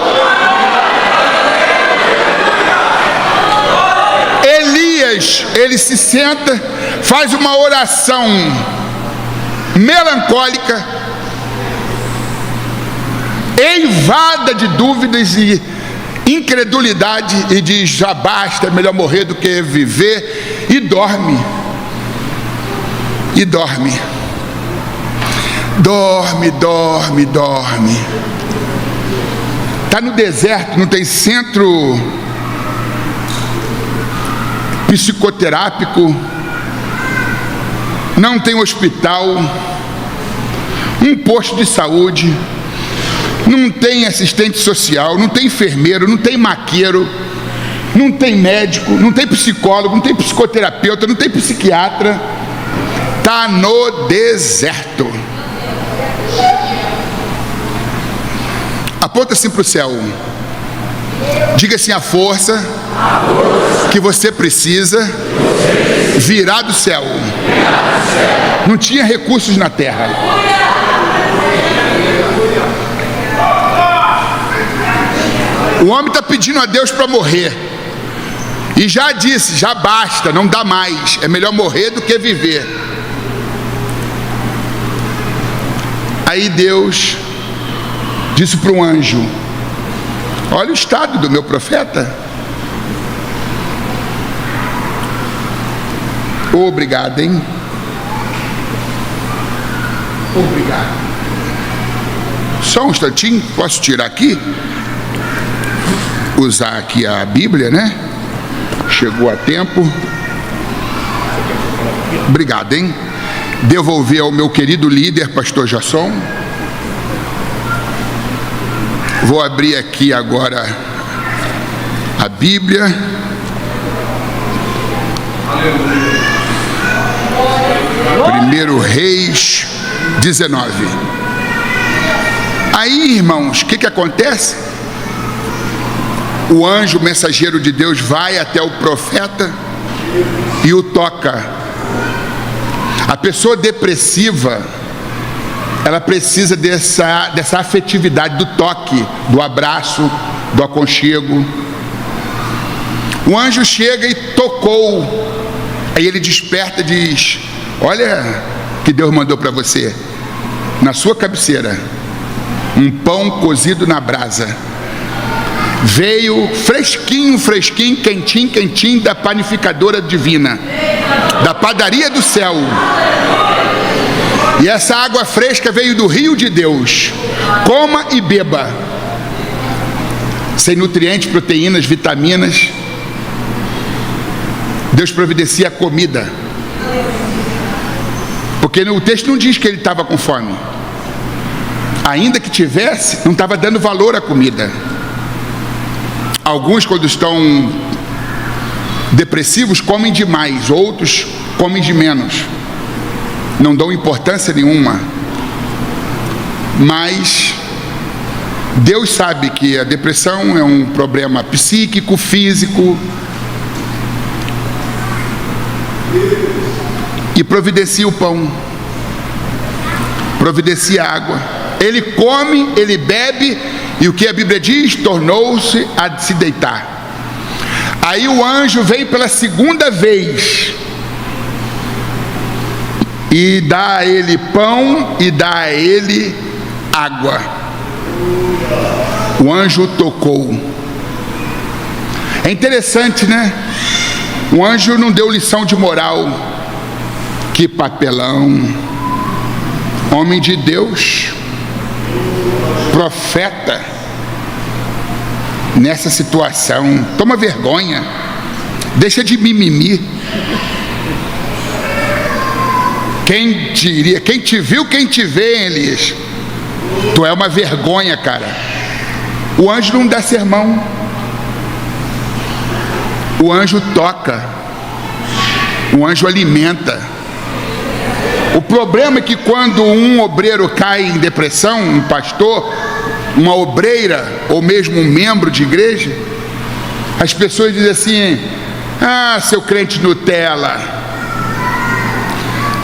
Elias, ele se senta, faz uma oração melancólica, eivada de dúvidas e incredulidade, e diz: já basta, é melhor morrer do que viver, e dorme. E dorme. Dorme. Está no deserto, não tem centro psicoterápico, não tem hospital, um posto de saúde, não tem assistente social, não tem enfermeiro, não tem maqueiro, não tem médico, não tem psicólogo, não tem psicoterapeuta, não tem psiquiatra. Está no deserto. Aponta assim para o céu. Diga assim: a força que você precisa virá do céu. Não tinha recursos na terra. O homem está pedindo a Deus para morrer. E já disse: já basta, não dá mais. É melhor morrer do que viver. Aí Deus disse para um anjo: olha o estado do meu profeta. Obrigado, hein? Obrigado. Só um instantinho, posso tirar aqui? Usar aqui a Bíblia, né? Chegou a tempo. Obrigado, hein? Devolver ao meu querido líder, pastor Jasson. Vou abrir aqui agora a Bíblia. 1 Reis 19. Aí, irmãos, o que acontece? O anjo, o mensageiro de Deus, vai até o profeta e o toca. A pessoa depressiva, ela precisa dessa afetividade, do toque, do abraço, do aconchego. O anjo chega e tocou. Aí ele desperta e diz: olha que Deus mandou para você, na sua cabeceira, um pão cozido na brasa. Veio fresquinho, quentinho, da panificadora divina, da padaria do céu. E essa água fresca veio do rio de Deus. Coma e beba. Sem nutrientes, proteínas, vitaminas. Deus providencia a comida. Porque o texto não diz que ele estava com fome. Ainda que tivesse, não estava dando valor à comida. Alguns, quando estão depressivos, comem demais. Outros comem de menos. Não dão importância nenhuma. Mas Deus sabe que a depressão é um problema psíquico, físico. E providencia o pão, providencia a água. Ele come, ele bebe, e o que a Bíblia diz? Tornou-se a se deitar. Aí o anjo vem pela segunda vez e dá a ele pão e dá a ele água. O anjo tocou. É interessante, né? O anjo não deu lição de moral. Que papelão. Homem de Deus, profeta, nessa situação, toma vergonha, deixa de mimimi. Quem diria, quem te viu, quem te vê, Elias, tu é uma vergonha, cara. O anjo não dá sermão, o anjo toca, o anjo alimenta. O problema é que quando um obreiro cai em depressão, um pastor, uma obreira ou mesmo um membro de igreja, as pessoas dizem assim: ah, seu crente Nutella,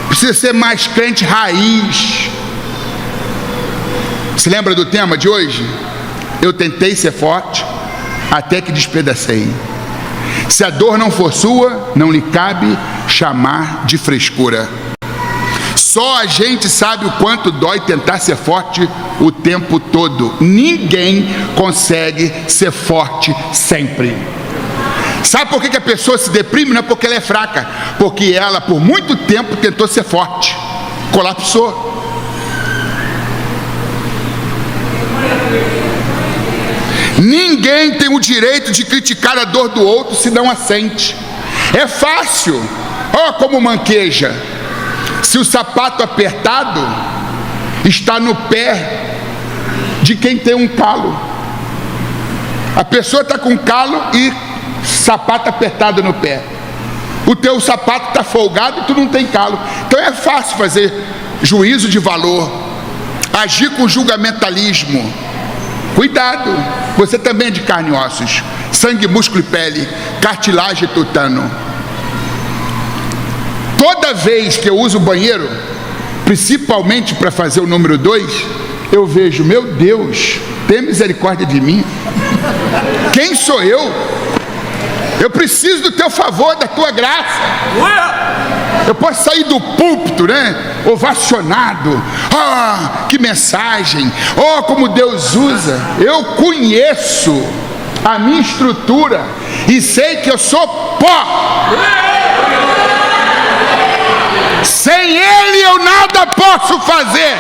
precisa ser mais crente raiz. Se lembra do tema de hoje? Eu tentei ser forte até que despedacei. Se a dor não for sua, não lhe cabe chamar de frescura. Só a gente sabe o quanto dói tentar ser forte o tempo todo. Ninguém consegue ser forte sempre. Sabe por que a pessoa se deprime? Não é porque ela é fraca, porque ela por muito tempo tentou ser forte, colapsou. Ninguém tem o direito de criticar a dor do outro se não a sente. É fácil. Ó, como manqueja. Se o sapato apertado está no pé de quem tem um calo. A pessoa está com calo e sapato apertado no pé. O teu sapato está folgado e tu não tem calo. Então é fácil fazer juízo de valor, agir com julgamentalismo. Cuidado, você também é de carne e ossos, sangue, músculo e pele, cartilagem e tutano. Toda vez que eu uso o banheiro, principalmente para fazer o número 2, eu vejo: meu Deus, tem misericórdia de mim. Quem sou eu? Eu preciso do teu favor, da tua graça. Eu posso sair do púlpito, né, ovacionado. Ah, que mensagem. Oh, como Deus usa. Eu conheço a minha estrutura e sei que eu sou pó. Sem Ele eu nada posso fazer.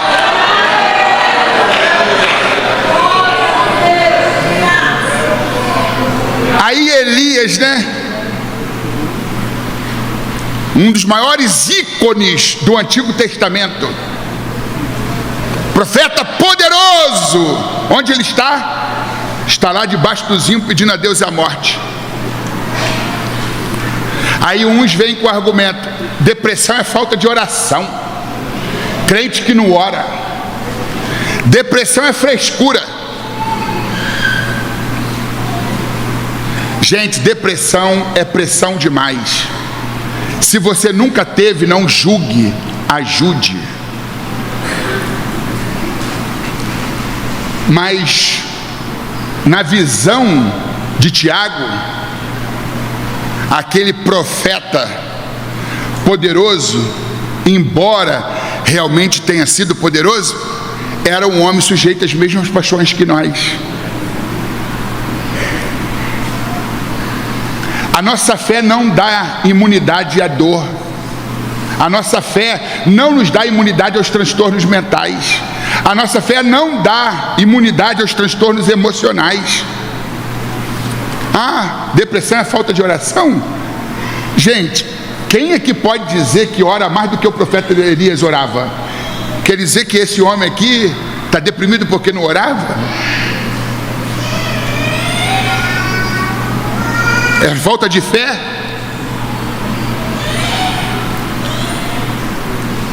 Aí Elias, né, um dos maiores ícones do Antigo Testamento, profeta poderoso, onde ele está? Está lá debaixo do zinho pedindo a Deus a morte. Aí uns vêm com o argumento: depressão é falta de oração, crente que não ora. Depressão é frescura. Gente, depressão é pressão demais. Se você nunca teve, não julgue, ajude. Mas na visão de Tiago, aquele profeta poderoso, embora realmente tenha sido poderoso, era um homem sujeito às mesmas paixões que nós. A nossa fé não dá imunidade à dor. A nossa fé não nos dá imunidade aos transtornos mentais. A nossa fé não dá imunidade aos transtornos emocionais. Ah, depressão é falta de oração? Gente, quem é que pode dizer que ora mais do que o profeta Elias orava? Quer dizer que esse homem aqui está deprimido porque não orava? É falta de fé?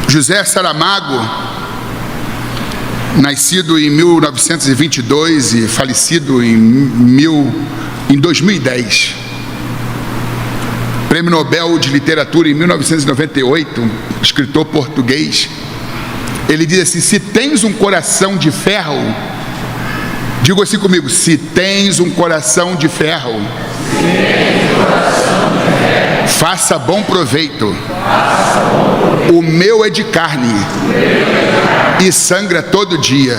José Saramago, nascido em 1922 e falecido em 2010, Prêmio Nobel de Literatura em 1998, escritor português, ele diz assim: se tens um coração de ferro, diga assim comigo: se tens um coração de ferro, faça bom proveito. O meu é de carne e sangra todo dia.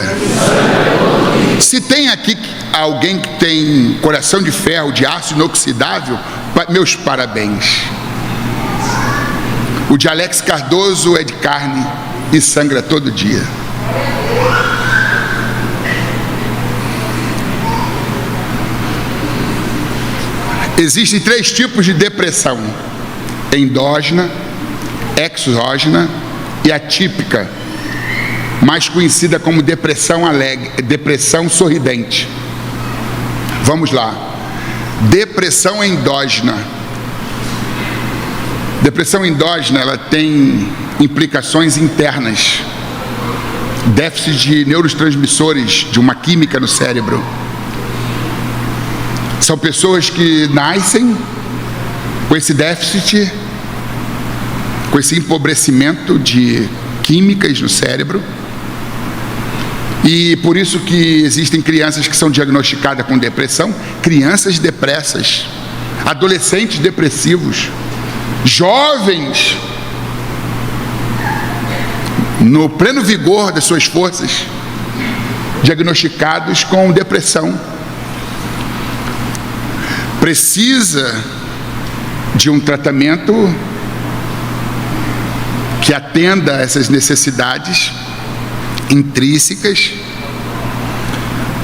Se tem aqui alguém que tem coração de ferro, de aço inoxidável, meus parabéns. O de Alex Cardoso é de carne e sangra todo dia. Existem 3 tipos de depressão: endógena, exógena e atípica, mais conhecida como depressão alegre, depressão sorridente. Vamos lá. Depressão endógena. Depressão endógena, ela tem implicações internas. déficit de neurotransmissores, de uma química no cérebro. São pessoas que nascem com esse déficit, com esse empobrecimento de químicas no cérebro, e por isso que existem crianças que são diagnosticadas com depressão, crianças depressas, adolescentes depressivos, jovens no pleno vigor das suas forças, diagnosticados com depressão. Precisa de um tratamento que atenda a essas necessidades intrínsecas.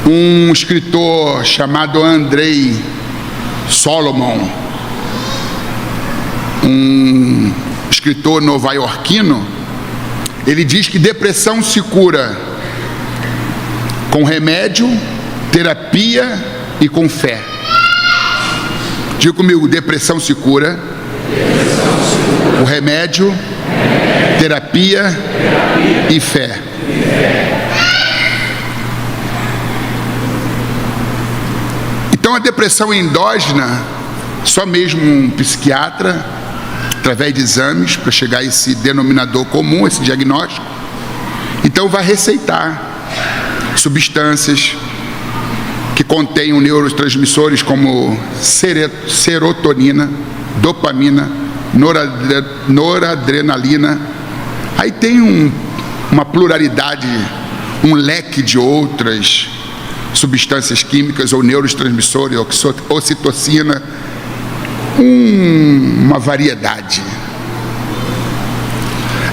Um escritor chamado Andrei Solomon, um escritor nova-iorquino, ele diz que depressão se cura com remédio, terapia e com fé. Diga comigo: depressão se cura com remédio, terapia e fé. Então a depressão endógena, só mesmo um psiquiatra, através de exames, para chegar a esse denominador comum, esse diagnóstico, então vai receitar substâncias que contenham neurotransmissores como serotonina, dopamina, noradrenalina. Aí tem uma pluralidade, um leque de outras substâncias químicas ou neurotransmissores, ocitocina, uma variedade.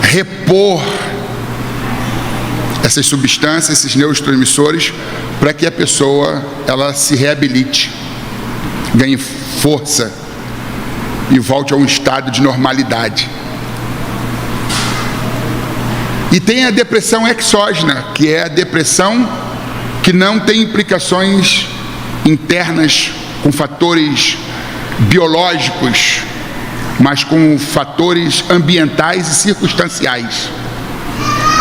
Repor essas substâncias, esses neurotransmissores, para que a pessoa ela se reabilite, ganhe força e volte a um estado de normalidade. E tem a depressão exógena, que é a depressão que não tem implicações internas com fatores biológicos, mas com fatores ambientais e circunstanciais.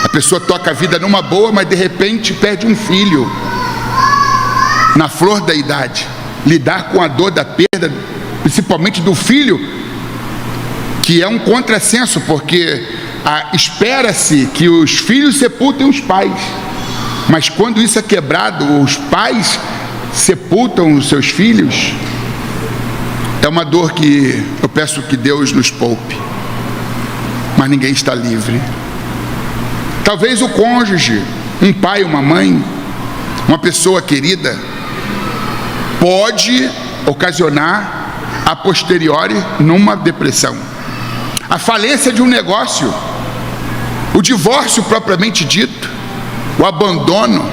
A pessoa toca a vida numa boa, mas de repente perde um filho na flor da idade. Lidar com a dor da perda, principalmente do filho, que é um contrassenso, porque espera-se que os filhos sepultem os pais, mas quando isso é quebrado, os pais sepultam os seus filhos. É uma dor que eu peço que Deus nos poupe, mas ninguém está livre. Talvez o cônjuge, um pai, uma mãe, uma pessoa querida, pode ocasionar a posteriori numa depressão. A falência de um negócio, o divórcio propriamente dito, o abandono,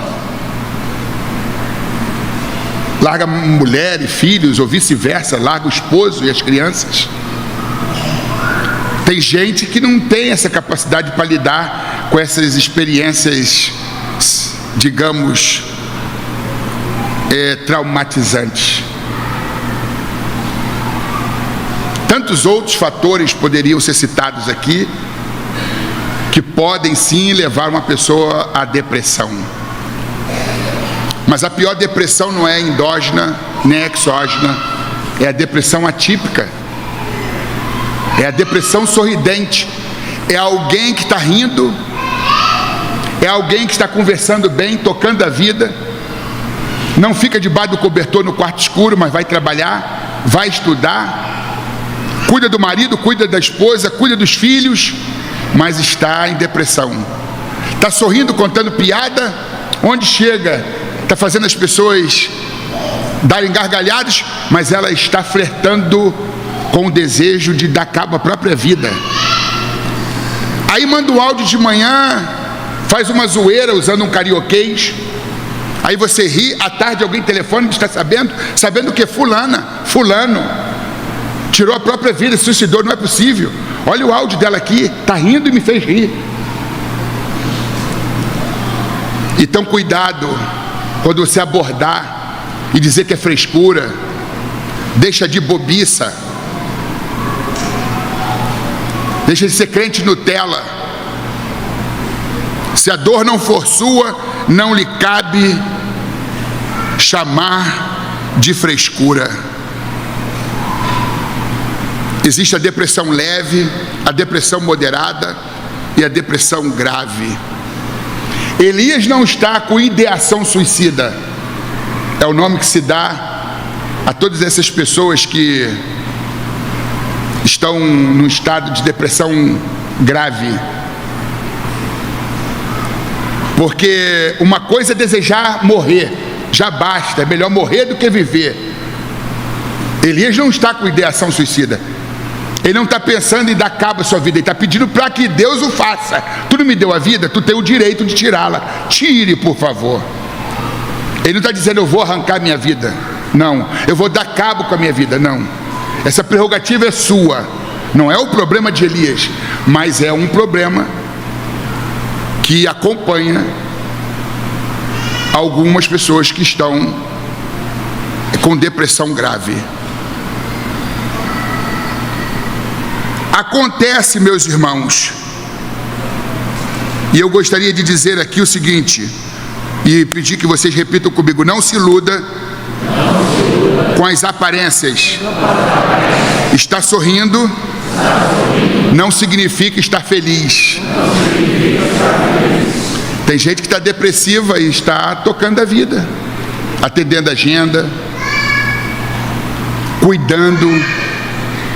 larga mulher e filhos, ou vice-versa, larga o esposo e as crianças. Tem gente que não tem essa capacidade para lidar com essas experiências, digamos, traumatizantes. Tantos outros fatores poderiam ser citados aqui, que podem sim levar uma pessoa à depressão. Mas a pior depressão não é endógena nem exógena, é a depressão atípica, é a depressão sorridente. É alguém que está rindo, é alguém que está conversando bem, tocando a vida, não fica debaixo do cobertor no quarto escuro, mas vai trabalhar, vai estudar, cuida do marido, cuida da esposa, cuida dos filhos, mas está em depressão. Está sorrindo, contando piada, onde chega, está fazendo as pessoas darem gargalhadas, mas ela está flertando com o desejo de dar cabo à própria vida. Aí manda o áudio de manhã, faz uma zoeira usando um carioquês, aí você ri, à tarde alguém telefone, está sabendo que fulano tirou a própria vida, se suicidou. Não é possível, olha o áudio dela aqui, está rindo e me fez rir. Então cuidado quando você abordar e dizer que é frescura, deixa de bobiça, deixa de ser crente Nutella. Se a dor não for sua, não lhe cabe chamar de frescura. Existe a depressão leve, a depressão moderada e a depressão grave. Elias não está com ideação suicida. É o nome que se dá a todas essas pessoas que estão num estado de depressão grave. Porque uma coisa é desejar morrer, já basta, é melhor morrer do que viver. Elias não está com ideação suicida. Ele não está pensando em dar cabo à sua vida, ele está pedindo para que Deus o faça. Tu não me deu a vida, tu tem o direito de tirá-la. Tire, por favor. Ele não está dizendo eu vou arrancar minha vida. Não, eu vou dar cabo com a minha vida. Não, essa prerrogativa é sua. Não é o problema de Elias, mas é um problema que acompanha algumas pessoas que estão com depressão grave. Acontece, meus irmãos, e eu gostaria de dizer aqui o seguinte, e pedir que vocês repitam comigo: não se iluda com as aparências. Estar sorrindo não significa estar feliz. Tem gente que está depressiva e está tocando a vida, atendendo a agenda, cuidando,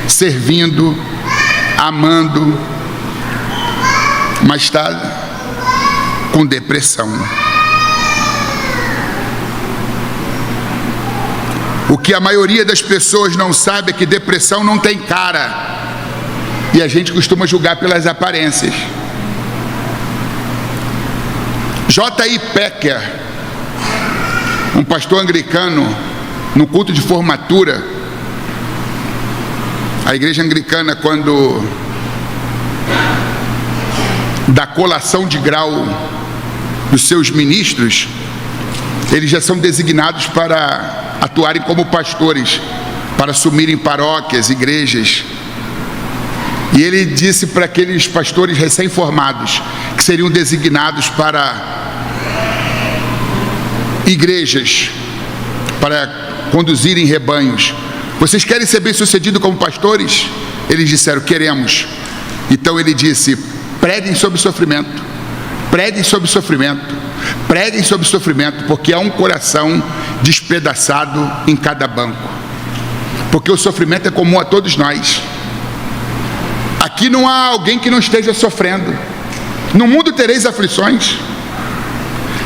servindo, amando, mas está com depressão. O que a maioria das pessoas não sabe é que depressão não tem cara, e a gente costuma julgar pelas aparências. J.I. Packer, um pastor anglicano, no culto de formatura, a igreja anglicana, quando dá colação de grau dos seus ministros, eles já são designados para atuarem como pastores, para assumirem paróquias, igrejas. E ele disse para aqueles pastores recém-formados, que seriam designados para igrejas, para conduzirem rebanhos: vocês querem ser bem-sucedidos como pastores? Eles disseram: queremos. Então ele disse: preguem sobre sofrimento, preguem sobre sofrimento, preguem sobre sofrimento, porque há um coração despedaçado em cada banco, porque o sofrimento é comum a todos nós. Aqui não há alguém que não esteja sofrendo. No mundo tereis aflições.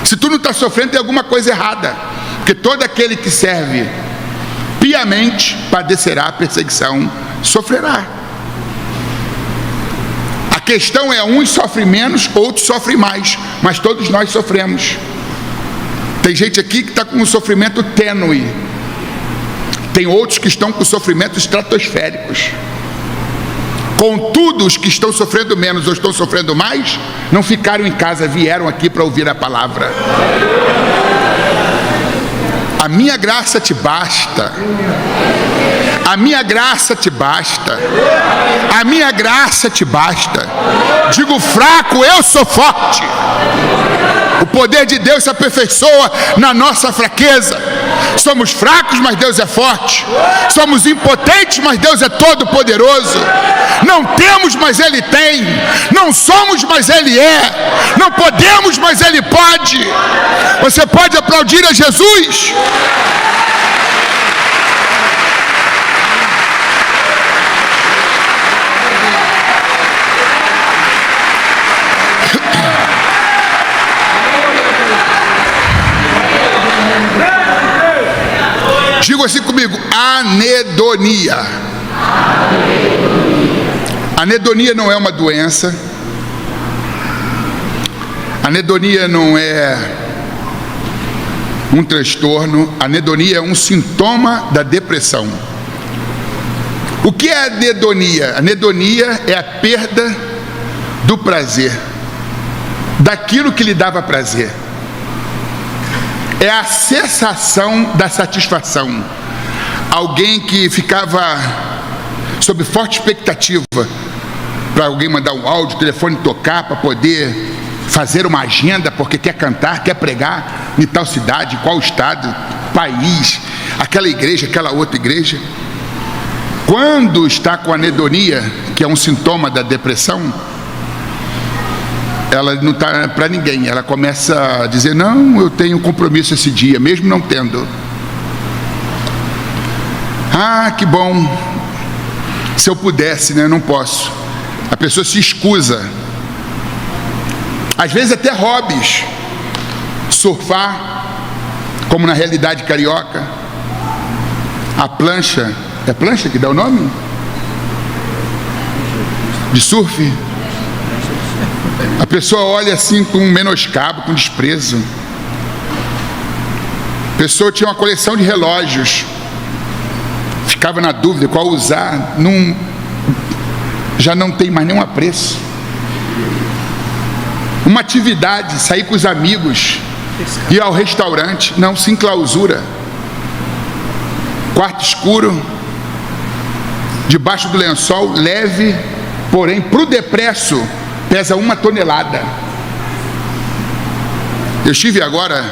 Se tu não está sofrendo, tem alguma coisa errada, porque todo aquele que serve piamente padecerá a perseguição, sofrerá. A questão é: uns sofrem menos, outros sofrem mais, mas todos nós sofremos. Tem gente aqui que está com um sofrimento tênue, tem outros que estão com sofrimentos estratosféricos. Contudo, os que estão sofrendo menos ou estão sofrendo mais, não ficaram em casa, vieram aqui para ouvir a palavra. A minha graça te basta. A minha graça te basta. A minha graça te basta. Digo fraco, eu sou forte. O poder de Deus se aperfeiçoa na nossa fraqueza. Somos fracos, mas Deus é forte. Somos impotentes, mas Deus é todo poderoso. Não temos, mas Ele tem. Não somos, mas Ele é. Não podemos, mas Ele pode. Você pode aplaudir a Jesus? Diga assim comigo: anedonia. Anedonia não é uma doença. Anedonia não é um transtorno. Anedonia é um sintoma da depressão. O que é anedonia? Anedonia é a perda do prazer, daquilo que lhe dava prazer. É a cessação da satisfação. Alguém que ficava sob forte expectativa para alguém mandar um áudio, o telefone tocar para poder fazer uma agenda porque quer cantar, quer pregar em tal cidade, qual estado, país, aquela igreja, aquela outra igreja. Quando está com anedonia, que é um sintoma da depressão, ela não está para ninguém, ela começa a dizer, não, eu tenho compromisso esse dia, mesmo não tendo. Ah, que bom, se eu pudesse, né? Não posso. A pessoa se escusa. Às vezes até hobbies, surfar, como na realidade carioca, a plancha, é plancha que dá o nome? De surf. A pessoa olha assim com menoscabo, com desprezo. A pessoa tinha uma coleção de relógios, ficava na dúvida qual usar, já não tem mais nenhum apreço. Uma atividade, sair com os amigos, ir ao restaurante, não, se enclausura. Quarto escuro, debaixo do lençol, leve, porém para o depresso pesa 1 tonelada. Eu estive agora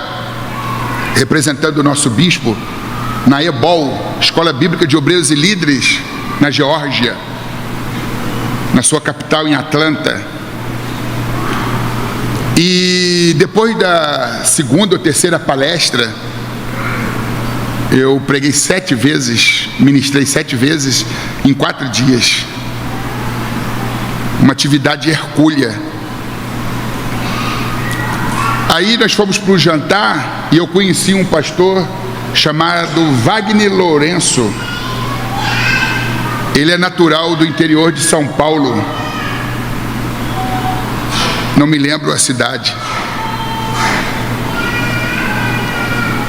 representando o nosso bispo na EBOL, Escola Bíblica de Obreiros e Líderes, na Geórgia, na sua capital, em Atlanta. E depois da segunda ou terceira palestra, eu preguei 7 vezes, ministrei 7 vezes em 4 dias. Uma atividade hercúlea. Aí nós fomos para o jantar e eu conheci um pastor chamado Wagner Lourenço. Ele é natural do interior de São Paulo. Não me lembro a cidade.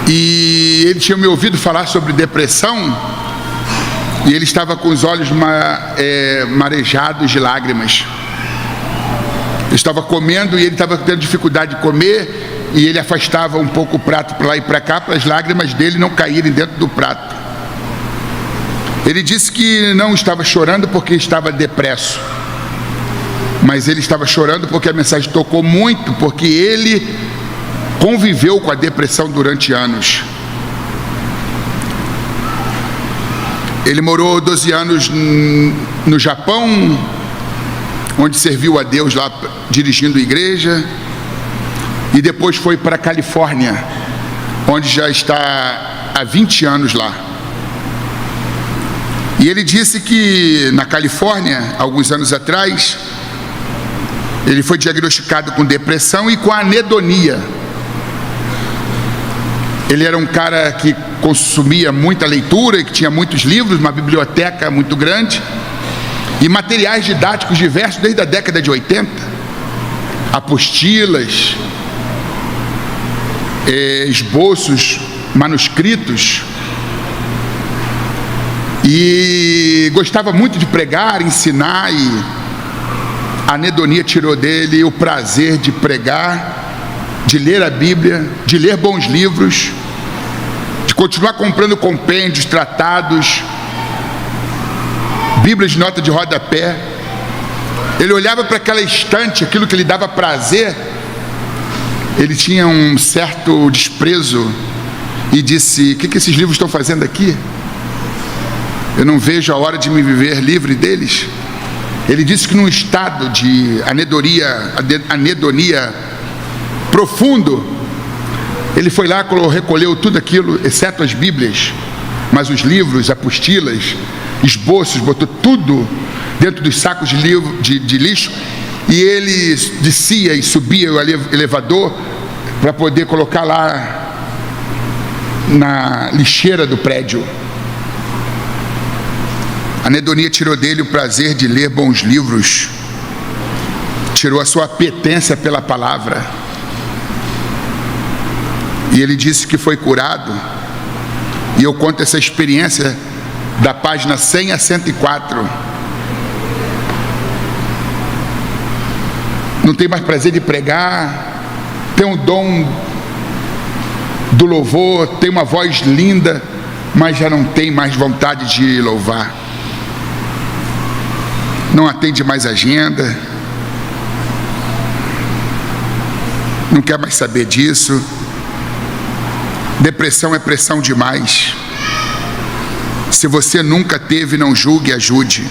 E ele tinha me ouvido falar sobre depressão e ele estava com os olhos marejados de lágrimas. Eu estava comendo e ele estava tendo dificuldade de comer e ele afastava um pouco o prato para lá e para cá para as lágrimas dele não caírem dentro do prato. Ele disse que não estava chorando porque estava depresso, mas ele estava chorando porque a mensagem tocou muito, porque ele conviveu com a depressão durante anos. Ele morou 12 anos no Japão, onde serviu a Deus lá dirigindo igreja, e depois foi para a Califórnia, onde já está há 20 anos lá. E ele disse que na Califórnia, alguns anos atrás, ele foi diagnosticado com depressão e com anedonia. Ele era um cara que consumia muita leitura, que tinha muitos livros, uma biblioteca muito grande e materiais didáticos diversos desde a década de 80, apostilas, esboços, manuscritos, e gostava muito de pregar, ensinar, e a anedonia tirou dele o prazer de pregar, de ler a Bíblia, de ler bons livros, de continuar comprando compêndios, tratados, Bíblias de nota de rodapé. Ele olhava para aquela estante, aquilo que lhe dava prazer, ele tinha um certo desprezo e disse: o que esses livros estão fazendo aqui? Eu não vejo a hora de me viver livre deles. Ele disse que num estado de anedonia profundo, ele foi lá, recolheu tudo aquilo, exceto as Bíblias, mas os livros, apostilas, esboços, botou tudo dentro dos sacos de lixo, e ele descia e subia o elevador para poder colocar lá na lixeira do prédio. A anedonia tirou dele o prazer de ler bons livros, tirou a sua apetência pela palavra, e ele disse que foi curado. E eu conto essa experiência da página 100 a 104. Não tem mais prazer de pregar, tem um dom do louvor, tem uma voz linda, mas já não tem mais vontade de louvar. Não atende mais agenda. não quer mais saber disso. Depressão é pressão demais. Se você nunca teve, não julgue, ajude.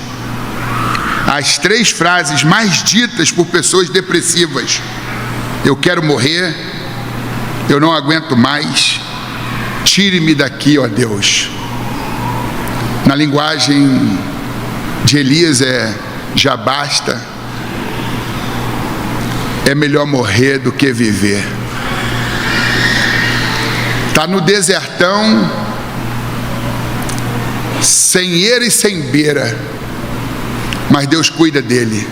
As 3 frases mais ditas por pessoas depressivas: eu quero morrer, eu não aguento mais, tire-me daqui, ó Deus. Na linguagem de Elias é: já basta, é melhor morrer do que viver. Está no desertão, sem eira e sem beira, mas Deus cuida dele,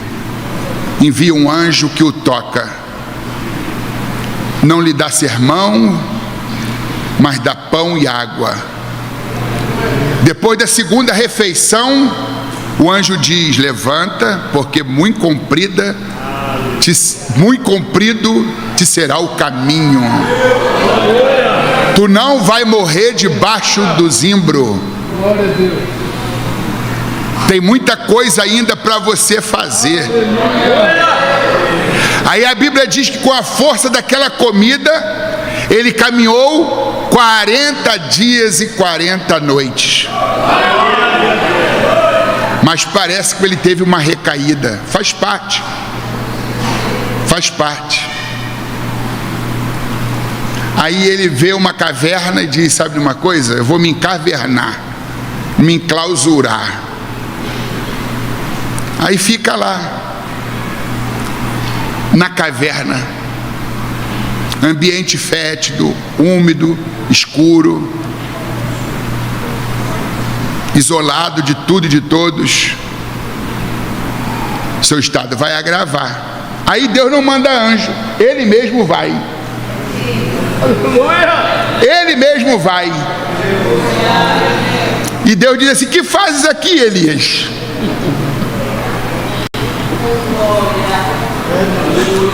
envia um anjo que o toca, não lhe dá sermão, mas dá pão e água. Depois da segunda refeição, o anjo diz: levanta, porque muito comprido te será o caminho. Tu não vai morrer debaixo do zimbro. Glória a Deus. Tem muita coisa ainda para você fazer. Aí a Bíblia diz que com a força daquela comida, ele caminhou 40 dias e 40 noites. Mas parece que ele teve uma recaída. Faz parte. Faz parte. Aí ele vê uma caverna e diz: sabe de uma coisa? Eu vou me encavernar, me enclausurar. Aí fica lá, na caverna, ambiente fétido, úmido, escuro, isolado de tudo e de todos. Seu estado vai agravar. Aí Deus não manda anjo, ele mesmo vai. Ele mesmo vai. E Deus diz assim: que fazes aqui, Elias?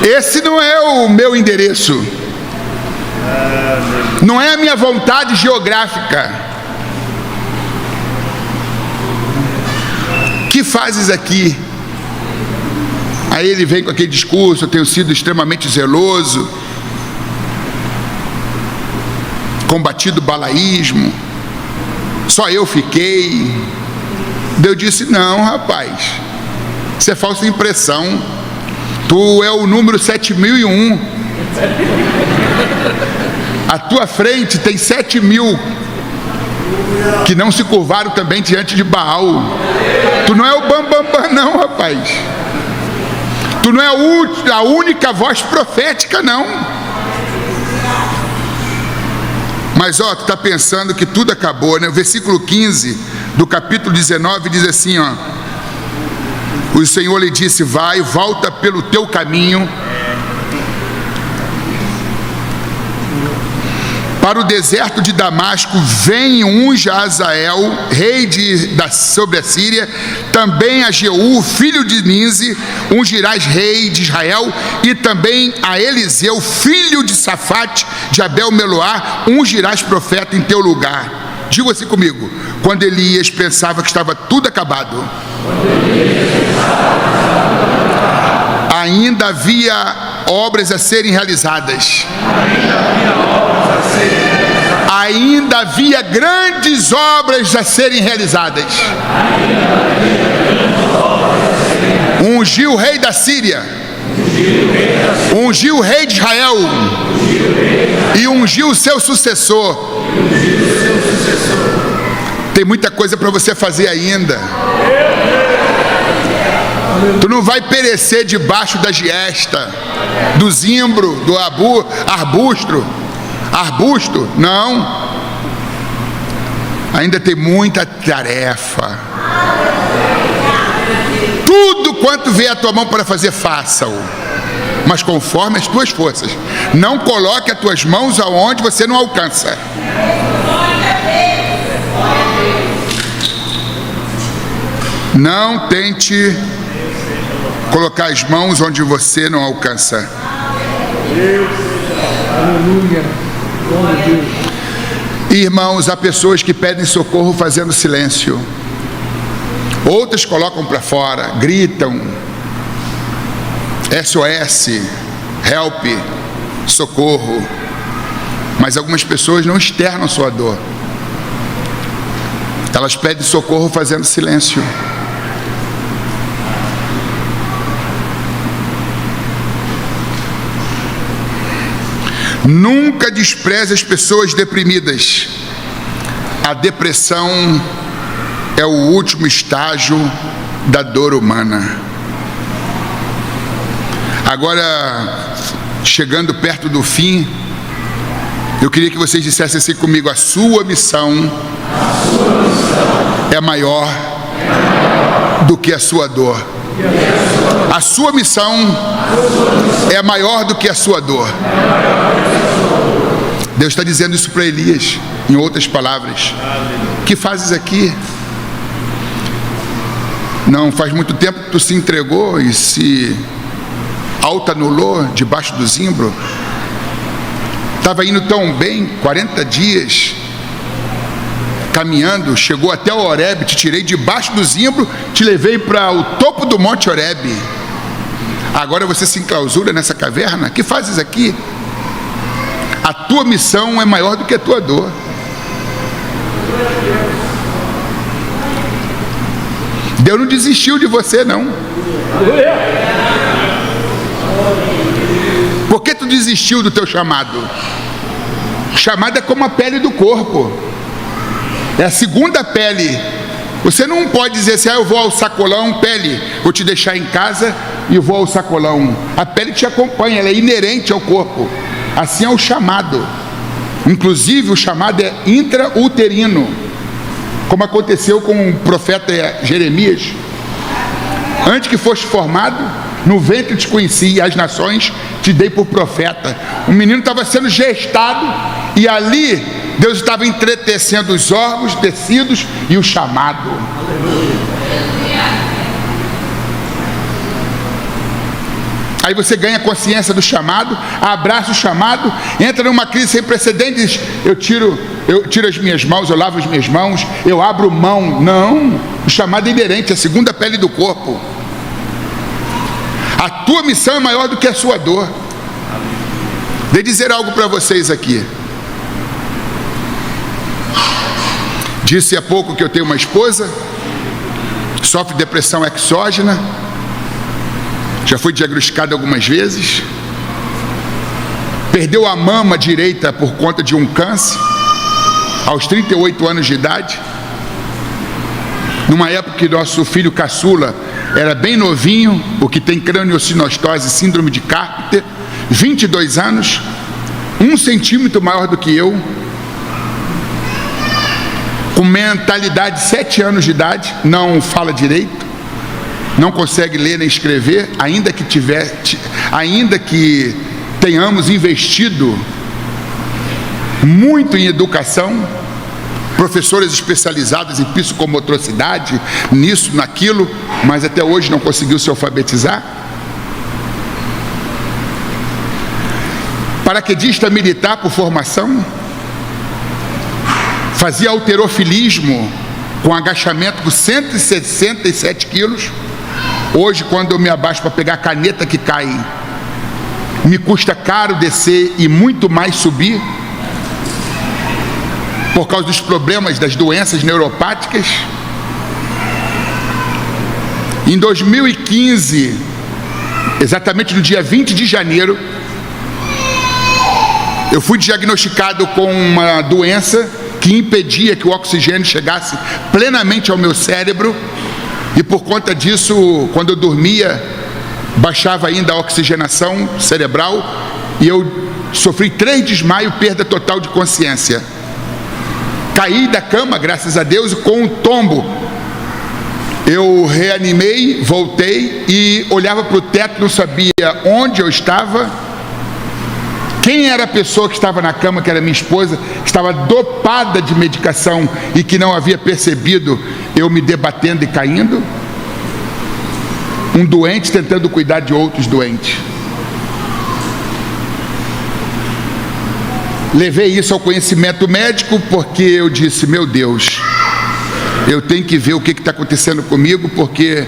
Esse não é o meu endereço, não é a minha vontade geográfica. Que fazes aqui? Aí ele vem com aquele discurso: eu tenho sido extremamente zeloso, combatido o balaísmo, só eu fiquei. Deus disse: não, rapaz, isso é falsa impressão. Tu é o número 7001. À tua frente tem 7.000 que não se curvaram também diante de Baal. Tu não é o bambambam, não, rapaz. Tu não é a única voz profética, não. Mas ó, tu está pensando que tudo acabou, né? O versículo 15 do capítulo 19 diz assim, ó: o Senhor lhe disse: vai, volta pelo teu caminho para o deserto de Damasco, vem unja a Azael, rei sobre a Síria, também a Jeú, filho de Nize, ungirás rei de Israel, e também a Eliseu, filho de Safate, de Abel-Meloá, ungirás profeta em teu lugar. Diga assim comigo: quando Elias pensava que estava tudo acabado, ainda havia obras a serem realizadas. Ainda havia grandes obras a serem realizadas. Ungiu o rei da Síria, ungiu o rei de Israel e ungiu o seu sucessor. Tem muita coisa para você fazer ainda. Tu não vai perecer debaixo da giesta, do zimbro, do arbusto, não. Ainda tem muita tarefa. Tudo quanto vier à tua mão para fazer, faça-o, mas conforme as tuas forças. Não coloque as tuas mãos aonde você não alcança. Não tente colocar as mãos onde você não alcança. Aleluia. Glória a Deus. Irmãos, há pessoas que pedem socorro fazendo silêncio. Outras colocam para fora, gritam: SOS, help. socorro. Mas algumas pessoas não externam sua dor. Elas pedem socorro fazendo silêncio. Nunca despreze as pessoas deprimidas. A depressão é o último estágio da dor humana. Agora, chegando perto do fim, eu queria que vocês dissessem assim comigo: a sua missão é maior do que a sua dor. A sua missão é maior do que a sua dor. Deus está dizendo isso para Elias, em outras palavras. O que fazes aqui? Não faz muito tempo que tu se entregou e se autoanulou debaixo do zimbro. Estava indo tão bem, 40 dias caminhando, chegou até o Horebe, te tirei debaixo do zimbro, te levei para o topo do monte Horebe. Agora você se enclausura nessa caverna? O que fazes aqui? A tua missão é maior do que a tua dor. Deus não desistiu de você, não. Por que tu desistiu do teu chamado? O chamado é como a pele do corpo. É a segunda pele. Você não pode dizer assim: eu vou ao sacolão, pele, vou te deixar em casa e vou ao sacolão. A pele te acompanha, ela é inerente ao corpo. Assim é o chamado. Inclusive o chamado é intrauterino, como aconteceu com o profeta Jeremias. Antes que foste formado, no ventre te conheci, e as nações te dei por profeta. O menino estava sendo gestado, e ali Deus estava entretecendo os órgãos, tecidos e o chamado. Aí você ganha consciência do chamado, abraça o chamado, entra numa crise sem precedentes. Eu tiro as minhas mãos, eu lavo as minhas mãos, eu abro mão. Não, o chamado é inerente, é a segunda pele do corpo. A tua missão é maior do que a sua dor. Vou dizer algo para vocês aqui. Disse há pouco que eu tenho uma esposa, sofre depressão exógena, já foi diagnosticada algumas vezes, perdeu a mama direita por conta de um câncer, aos 38 anos de idade, numa época que nosso filho caçula era bem novinho, o que tem crâniocinostose, síndrome de Carpenter, 22 anos, 1 centímetro maior do que eu, com mentalidade de 7 anos de idade, não fala direito, não consegue ler nem escrever, ainda que tenhamos investido muito em educação, professores especializados em psicomotricidade, nisso, naquilo, mas até hoje não conseguiu se alfabetizar. Paraquedista militar por formação, fazia halterofilismo com agachamento com 167 quilos. Hoje, quando eu me abaixo para pegar a caneta que cai, me custa caro descer e muito mais subir, por causa dos problemas das doenças neuropáticas. Em 2015, exatamente no dia 20 de janeiro, eu fui diagnosticado com uma doença que impedia que o oxigênio chegasse plenamente ao meu cérebro, e por conta disso, quando eu dormia, baixava ainda a oxigenação cerebral, e eu sofri 3 desmaios, perda total de consciência. Caí da cama, graças a Deus, e com um tombo eu reanimei, voltei e olhava para o teto, não sabia onde eu estava, quem era a pessoa que estava na cama, que era minha esposa, que estava dopada de medicação e que não havia percebido eu me debatendo e caindo. Um doente tentando cuidar de outros doentes. Levei isso ao conhecimento médico porque eu disse: meu Deus, eu tenho que ver o que está acontecendo comigo, porque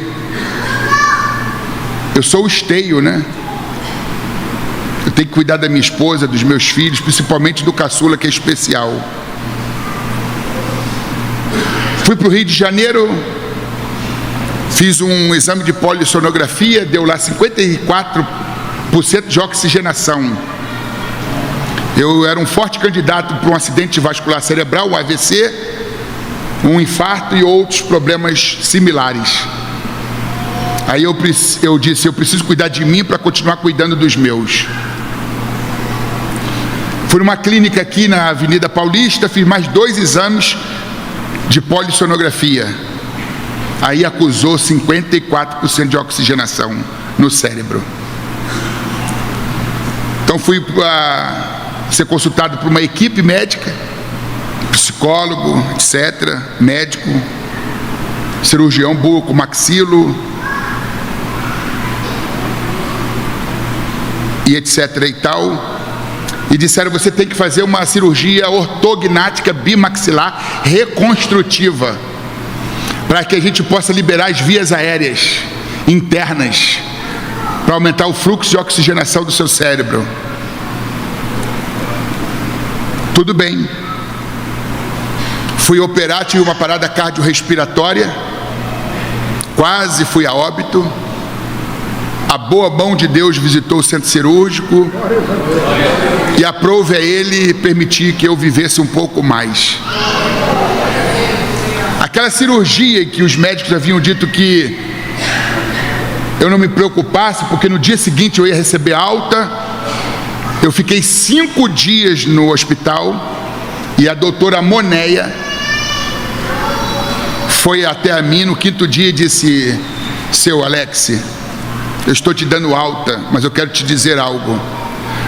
eu sou o esteio, né? Eu tenho que cuidar da minha esposa, dos meus filhos, principalmente do caçula, que é especial. Fui para o Rio de Janeiro, fiz um exame de polissonografia, deu lá 54% de oxigenação. Eu era um forte candidato para um acidente vascular cerebral, um AVC, um infarto e outros problemas similares. Aí eu disse, eu preciso cuidar de mim para continuar cuidando dos meus. Fui numa clínica aqui na Avenida Paulista, fiz mais 2 exames de polissonografia. Aí acusou 54% de oxigenação no cérebro. Então fui ser consultado por uma equipe médica, psicólogo, etc., médico, cirurgião buco, maxilo, e etc. e tal, e disseram: você tem que fazer uma cirurgia ortognática bimaxilar reconstrutiva, para que a gente possa liberar as vias aéreas internas, para aumentar o fluxo de oxigenação do seu cérebro. Tudo bem. Fui operar, tive uma parada cardiorrespiratória, quase fui a óbito. A boa mão de Deus visitou o centro cirúrgico e aprove a Ele permitir que eu vivesse um pouco mais. Aquela cirurgia que os médicos haviam dito que eu não me preocupasse, porque no dia seguinte eu ia receber alta. Eu fiquei 5 dias no hospital e a doutora Monéia foi até a mim no 5º dia e disse: seu Alex, eu estou te dando alta, mas eu quero te dizer algo.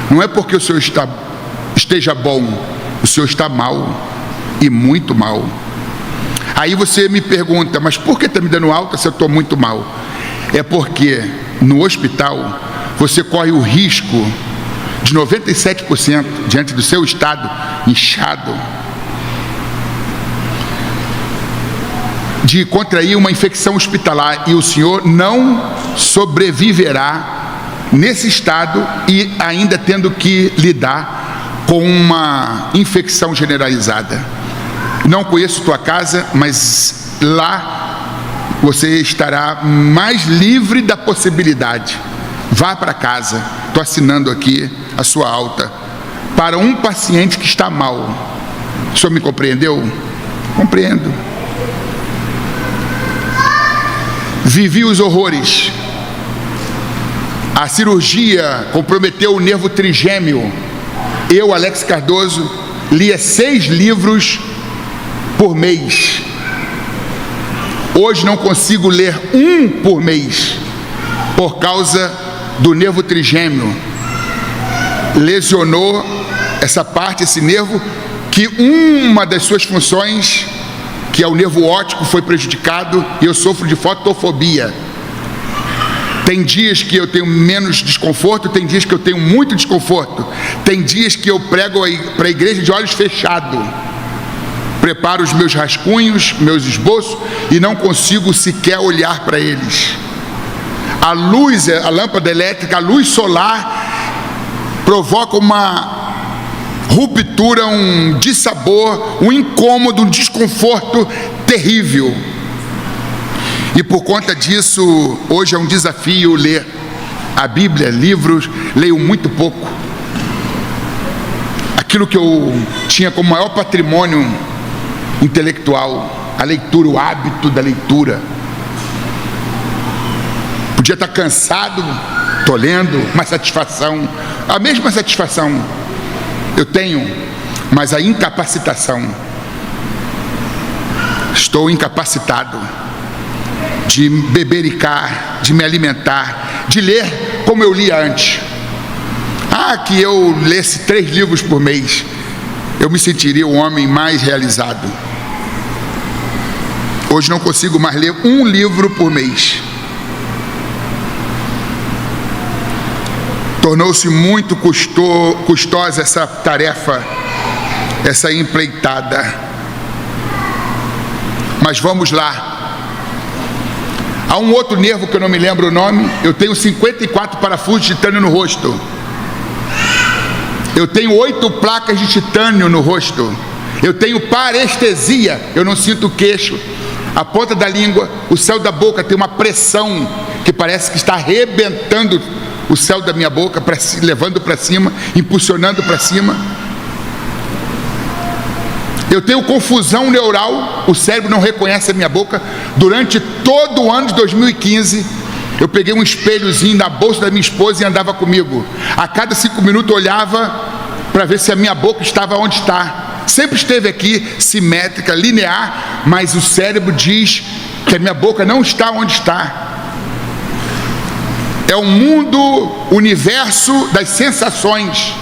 Não é porque o senhor esteja bom, o senhor está mal, e muito mal. Aí você me pergunta: mas por que está me dando alta se eu estou muito mal? É porque no hospital você corre o risco de 97%, diante do seu estado inchado, de contrair uma infecção hospitalar, e o senhor não sobreviverá nesse estado e ainda tendo que lidar com uma infecção generalizada. Não conheço tua casa, mas lá você estará mais livre da possibilidade. Vá para casa. Estou assinando aqui a sua alta para um paciente que está mal. O senhor me compreendeu? Compreendo. Vivi os horrores. A cirurgia comprometeu o nervo trigêmeo. Eu, Alex Cardoso, lia 6 livros por mês. Hoje não consigo ler 1 por mês, por causa do nervo trigêmeo. Lesionou essa parte, esse nervo, que uma das suas funções, que é o nervo óptico, foi prejudicado, e eu sofro de fotofobia. Tem dias que eu tenho menos desconforto, tem dias que eu tenho muito desconforto. Tem dias que eu prego para a igreja de olhos fechados. Preparo os meus rascunhos, meus esboços, e não consigo sequer olhar para eles. A luz, a lâmpada elétrica, a luz solar provoca uma ruptura, um dissabor, um incômodo, um desconforto terrível. E por conta disso, hoje é um desafio ler a Bíblia, livros, leio muito pouco. Aquilo que eu tinha como maior patrimônio intelectual, a leitura, o hábito da leitura. Podia estar cansado, estou lendo, uma satisfação, a mesma satisfação eu tenho, mas a incapacitação. Estou incapacitado de bebericar, de me alimentar, de ler como eu lia antes. Que eu lesse 3 livros por mês, eu me sentiria o homem mais realizado. Hoje não consigo mais ler 1 livro por mês. Tornou-se muito custosa essa tarefa, essa empreitada. Mas vamos lá. Há um outro nervo que eu não me lembro o nome. Eu tenho 54 parafusos de titânio no rosto. Eu tenho 8 placas de titânio no rosto. Eu tenho parestesia, eu não sinto o queixo, a ponta da língua, o céu da boca tem uma pressão que parece que está arrebentando o céu da minha boca, levando para cima, impulsionando para cima. Eu tenho confusão neural, o cérebro não reconhece a minha boca. Durante todo o ano de 2015, eu peguei um espelhozinho na bolsa da minha esposa e andava comigo. A cada 5 minutos eu olhava para ver se a minha boca estava onde está. Sempre esteve aqui, simétrica, linear, mas o cérebro diz que a minha boca não está onde está. É um mundo, universo das sensações.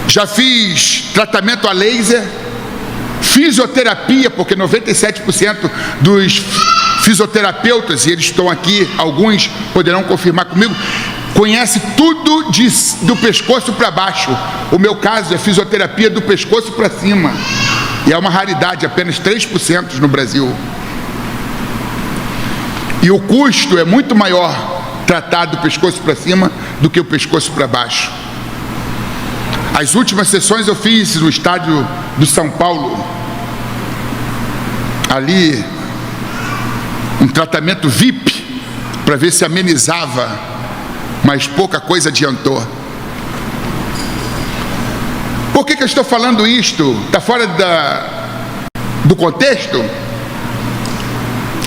Já fiz tratamento a laser, fisioterapia, porque 97% dos fisioterapeutas, e eles estão aqui, alguns poderão confirmar comigo, conhece tudo do pescoço para baixo. O meu caso é fisioterapia do pescoço para cima, e é uma raridade, apenas 3% no Brasil. E o custo é muito maior tratar do pescoço para cima do que o pescoço para baixo. As últimas sessões eu fiz no estádio do São Paulo, ali um tratamento VIP para ver se amenizava, mas pouca coisa adiantou. Por que eu estou falando isto? Está fora do contexto?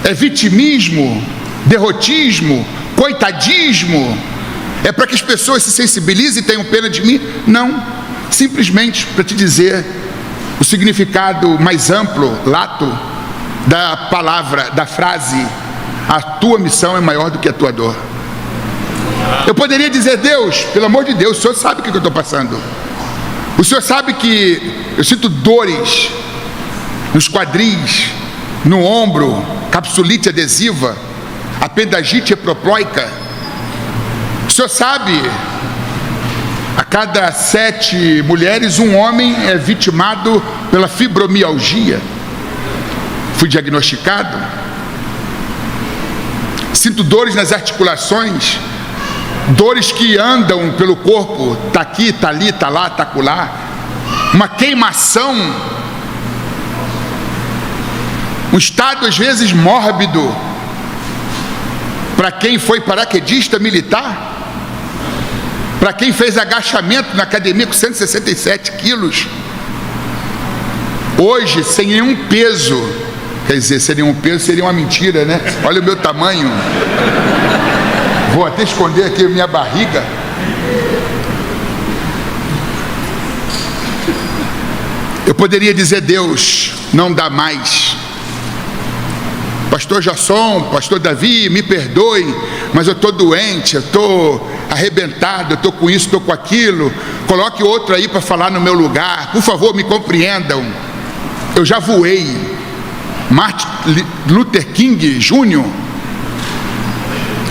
É vitimismo, derrotismo, coitadismo? É para que as pessoas se sensibilizem e tenham pena de mim? Não, simplesmente para te dizer o significado mais amplo, lato, da palavra, da frase: a tua missão é maior do que a tua dor. Eu poderia dizer: Deus, pelo amor de Deus, o Senhor sabe o que eu estou passando. O Senhor sabe que eu sinto dores nos quadris, no ombro, capsulite adesiva, apendicite eproploica. O Senhor sabe, a cada 7 mulheres, um homem é vitimado pela fibromialgia. Fui diagnosticado. Sinto dores nas articulações, dores que andam pelo corpo, está aqui, está ali, está lá, está acolá. Uma queimação, um estado às vezes mórbido. Para quem foi paraquedista militar, para quem fez agachamento na academia com 167 quilos, hoje sem nenhum peso, quer dizer, sem nenhum peso seria uma mentira, né? Olha o meu tamanho, vou até esconder aqui a minha barriga. Eu poderia dizer: Deus, não dá mais. Pastor Jasson, pastor Davi, me perdoe, mas eu estou doente, eu estou arrebentado, eu estou com isso, estou com aquilo. Coloque outro aí para falar no meu lugar, por favor, me compreendam. Eu já voei. Martin Luther King Jr.,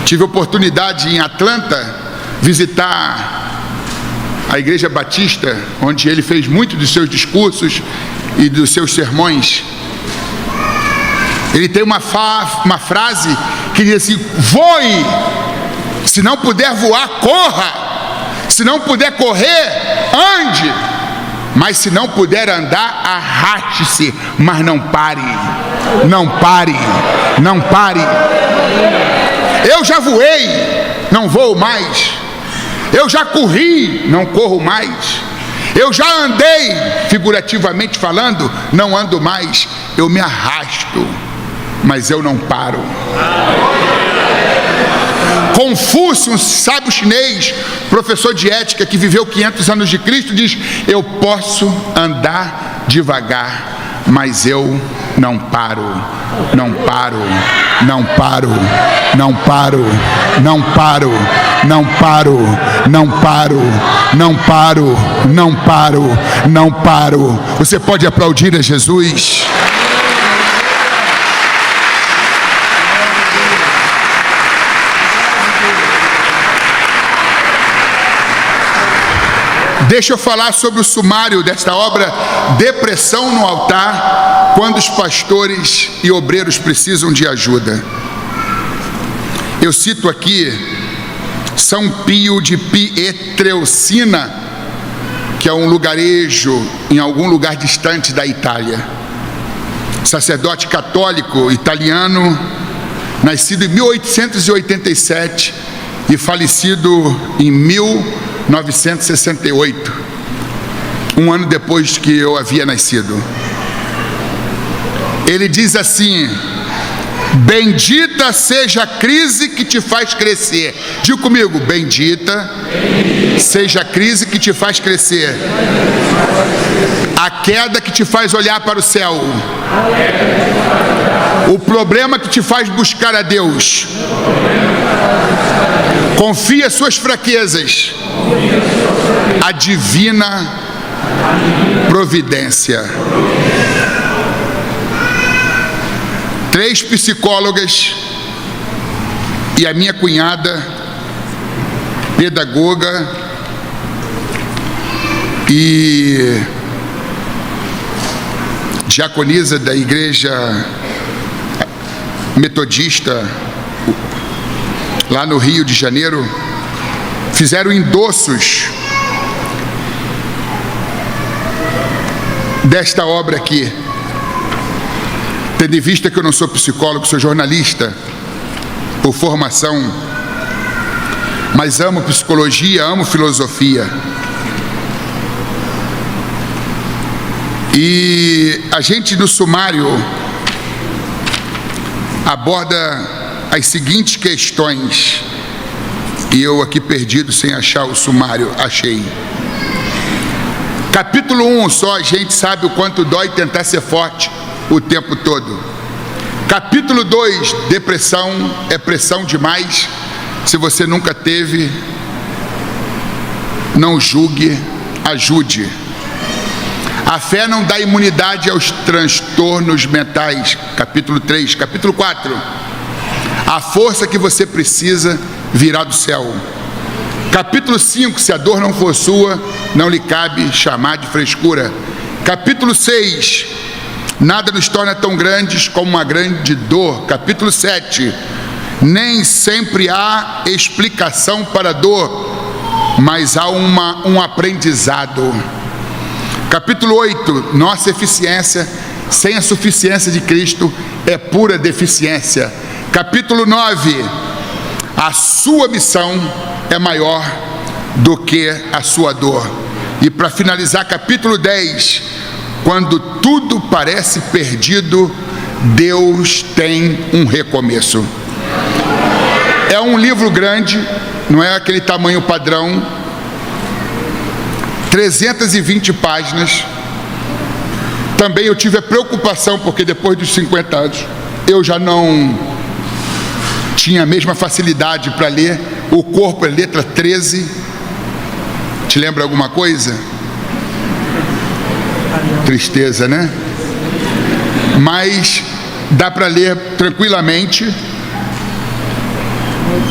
tive a oportunidade em Atlanta visitar a Igreja Batista, onde ele fez muito dos seus discursos e dos seus sermões. Ele tem uma frase que diz assim: voe, se não puder voar, corra, se não puder correr, ande, mas se não puder andar, arraste-se, mas não pare, não pare, não pare. Eu já voei, não voo mais. Eu já corri, não corro mais. Eu já andei, figurativamente falando, não ando mais. Eu me arrasto, mas eu não paro. Confúcio, um sábio chinês, professor de ética que viveu 500 anos de Cristo, diz: eu posso andar devagar, mas eu não paro, não paro, não paro, não paro, não paro, não paro, não paro, não paro, não paro, não paro. Você pode aplaudir a Jesus? Deixa eu falar sobre o sumário desta obra, Depressão no Altar, quando os pastores e obreiros precisam de ajuda. Eu cito aqui São Pio de Pietrelcina, que é um lugarejo em algum lugar distante da Itália. Sacerdote católico italiano, nascido em 1887 e falecido em 1968, um ano depois que eu havia nascido. Ele diz assim: bendita seja a crise que te faz crescer. Diga comigo: bendita seja a crise que te faz crescer, a queda que te faz olhar para o céu, o problema que te faz buscar a Deus. Confia suas fraquezas, a divina providência. 3 psicólogas e a minha cunhada, pedagoga e diaconisa da igreja metodista lá no Rio de Janeiro, fizeram endossos desta obra aqui. Tendo em vista que eu não sou psicólogo, sou jornalista por formação, mas amo psicologia, amo filosofia. E a gente no sumário aborda as seguintes questões, e eu aqui perdido sem achar o sumário, achei. Capítulo 1, só a gente sabe o quanto dói tentar ser forte o tempo todo. Capítulo 2, depressão é pressão demais. Se você nunca teve, não julgue, ajude. A fé não dá imunidade aos transtornos mentais. Capítulo 3. Capítulo 4, a força que você precisa virá do céu. Capítulo 5, se a dor não for sua, não lhe cabe chamar de frescura. Capítulo 6, nada nos torna tão grandes como uma grande dor. Capítulo 7, nem sempre há explicação para a dor, mas há um aprendizado. Capítulo 8, nossa eficiência sem a suficiência de Cristo é pura deficiência. Capítulo 9, a sua missão é maior do que a sua dor. E para finalizar, capítulo 10, quando tudo parece perdido, Deus tem um recomeço. É um livro grande, não é aquele tamanho padrão, 320 páginas. Também eu tive a preocupação, porque depois dos 50 anos, eu já não tinha a mesma facilidade para ler. O corpo é letra 13. Te lembra alguma coisa? Tristeza, né? Mas dá para ler tranquilamente.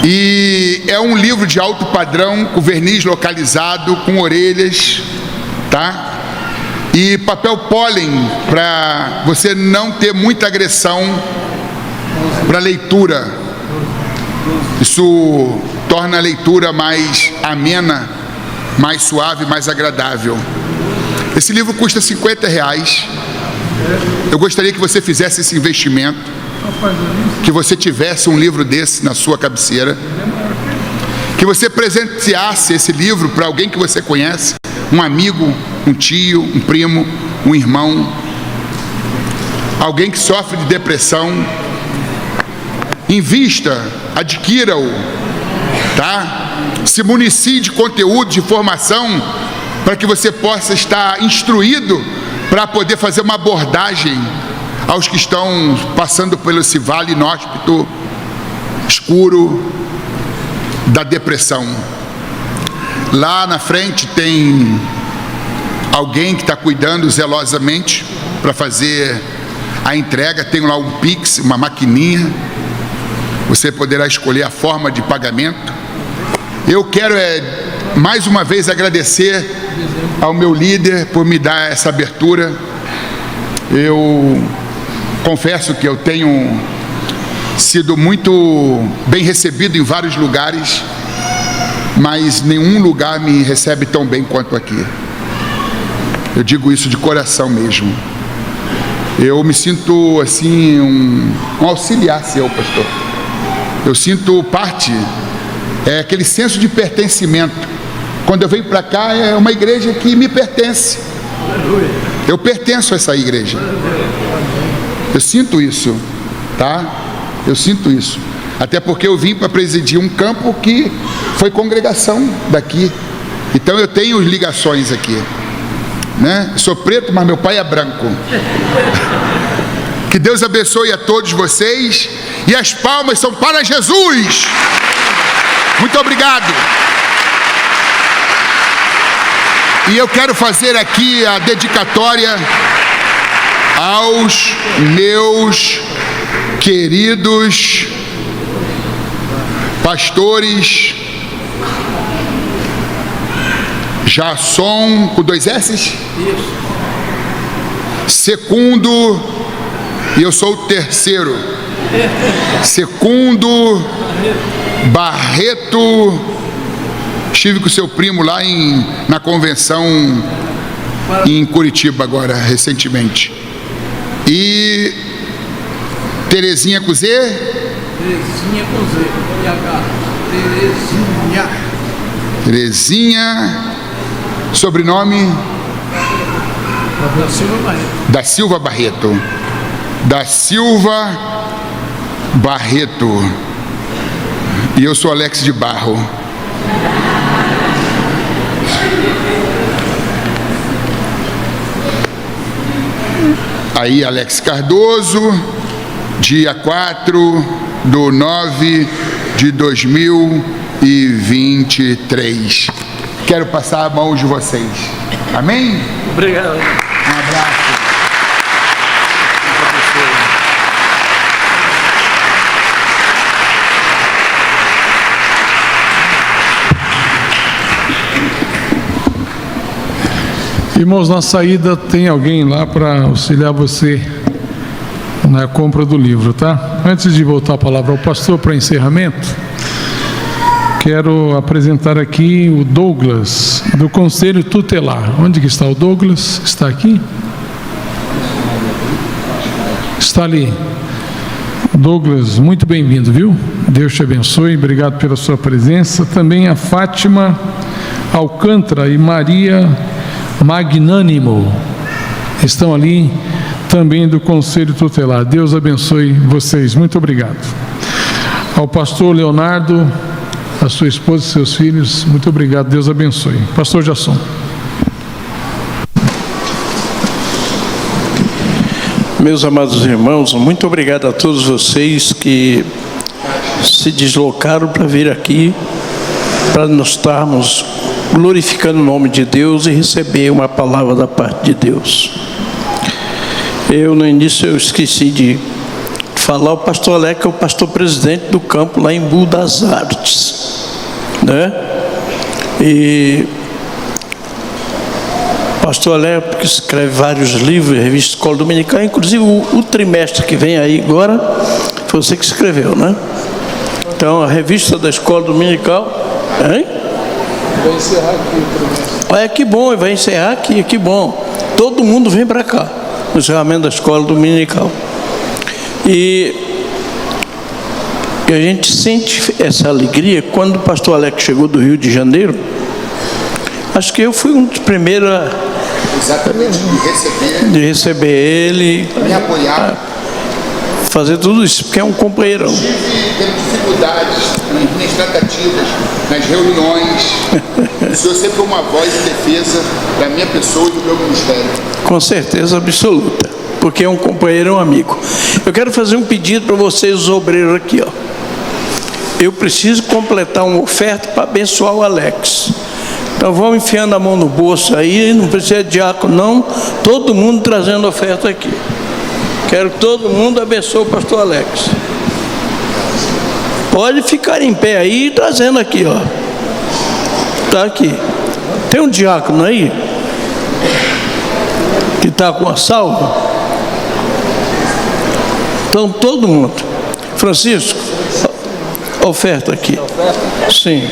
E é um livro de alto padrão, com verniz localizado, com orelhas, tá? E papel pólen, para você não ter muita agressão para a leitura. Isso torna a leitura mais amena, mais suave, mais agradável. Esse livro custa R$50. Eu gostaria que você fizesse esse investimento, que você tivesse um livro desse na sua cabeceira, que você presenteasse esse livro para alguém que você conhece, um amigo, um tio, um primo, um irmão, alguém que sofre de depressão. Invista, adquira-o, tá? Se municie de conteúdo, de informação, para que você possa estar instruído para poder fazer uma abordagem aos que estão passando pelo esse vale inóspito, escuro da depressão. Lá na frente tem alguém que está cuidando zelosamente para fazer a entrega. Tem lá um Pix, uma maquininha. Você poderá escolher a forma de pagamento. Eu quero mais uma vez agradecer ao meu líder por me dar essa abertura. Eu confesso que eu tenho sido muito bem recebido em vários lugares, mas nenhum lugar me recebe tão bem quanto aqui. Eu digo isso de coração mesmo. Eu me sinto assim um auxiliar seu, pastor. Eu sinto parte, aquele senso de pertencimento. Quando eu venho para cá, é uma igreja que me pertence. Eu pertenço a essa igreja. Eu sinto isso, tá? Eu sinto isso. Até porque eu vim para presidir um campo que foi congregação daqui. Então eu tenho ligações aqui, né? Sou preto, mas meu pai é branco. Que Deus abençoe a todos vocês. E as palmas são para Jesus. Muito obrigado. E eu quero fazer aqui a dedicatória aos meus queridos pastores Jasson, com 2 S's? Segundo, e eu sou o terceiro, Segundo Barreto. Estive com o seu primo lá na convenção em Curitiba agora, recentemente. E Terezinha com Z? Terezinha com Z. E H. Terezinha. Terezinha. Sobrenome? Da Silva Barreto. Da Silva Barreto. Da Silva Barreto. E eu sou Alex de Barro. Aí, Alex Cardoso, dia 4/9/2023. Quero passar a mão de vocês. Amém? Obrigado. Um abraço. Irmãos, na saída tem alguém lá para auxiliar você na compra do livro, tá? Antes de voltar a palavra ao pastor para encerramento, quero apresentar aqui o Douglas, do Conselho Tutelar. Onde que está o Douglas? Está aqui? Está ali. Douglas, muito bem-vindo, viu? Deus te abençoe, obrigado pela sua presença. Também a Fátima Alcântara e Maria Magnânimo estão ali também do Conselho Tutelar. Deus abençoe vocês, muito obrigado. Ao pastor Leonardo, a sua esposa e seus filhos, muito obrigado, Deus abençoe. Pastor Jasson. Meus amados irmãos, muito obrigado a todos vocês que se deslocaram para vir aqui, para nós estarmos glorificando o nome de Deus e receber uma palavra da parte de Deus. No início eu esqueci de falar, o pastor Alex é o pastor presidente do campo lá em Embu das Artes, né? E o pastor Alex escreve vários livros, revista Escola Dominical, inclusive o trimestre que vem aí agora, foi você que escreveu, né? Então a revista da Escola Dominical, hein? Vai encerrar aqui o trimestre. Olha que bom, vai encerrar aqui, que bom. Todo mundo vem para cá, no encerramento da Escola Dominical. E a gente sente essa alegria quando o pastor Alex chegou do Rio de Janeiro. Acho que eu fui um dos primeiros Exatamente, de receber ele, me apoiar. fazer tudo isso, porque é um companheirão. Tive dificuldades nas minhas tratativas, nas reuniões. O senhor sempre foi uma voz em defesa da minha pessoa e do meu ministério. Com certeza absoluta, porque é um companheiro, é um amigo. Eu quero fazer um pedido para vocês, os obreiros aqui, ó. Eu preciso completar uma oferta para abençoar o Alex. Então vamos enfiando a mão no bolso aí, não precisa de diácono não, todo mundo trazendo oferta aqui. Quero que todo mundo abençoe o pastor Alex. Pode ficar em pé aí, trazendo aqui, ó. Tá aqui. Tem um diácono aí que está com a salva? Então todo mundo. Francisco, oferta aqui. Sim.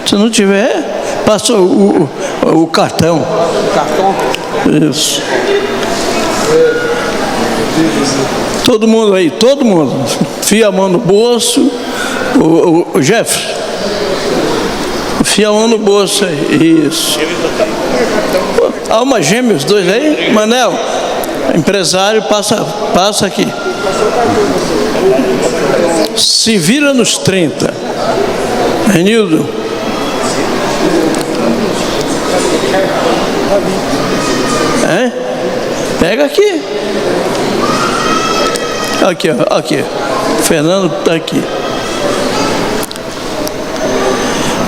Se não tiver, Passa o cartão. O cartão? Isso. Todo mundo aí, todo mundo. Fia a mão no bolso. O Jefferson. Fia a mão no bolso aí. Isso. Alma gêmea, os dois aí. Manel, empresário, passa aqui. Se vira nos 30. Renildo. Pega aqui. Aqui, ó, aqui. O Fernando está aqui.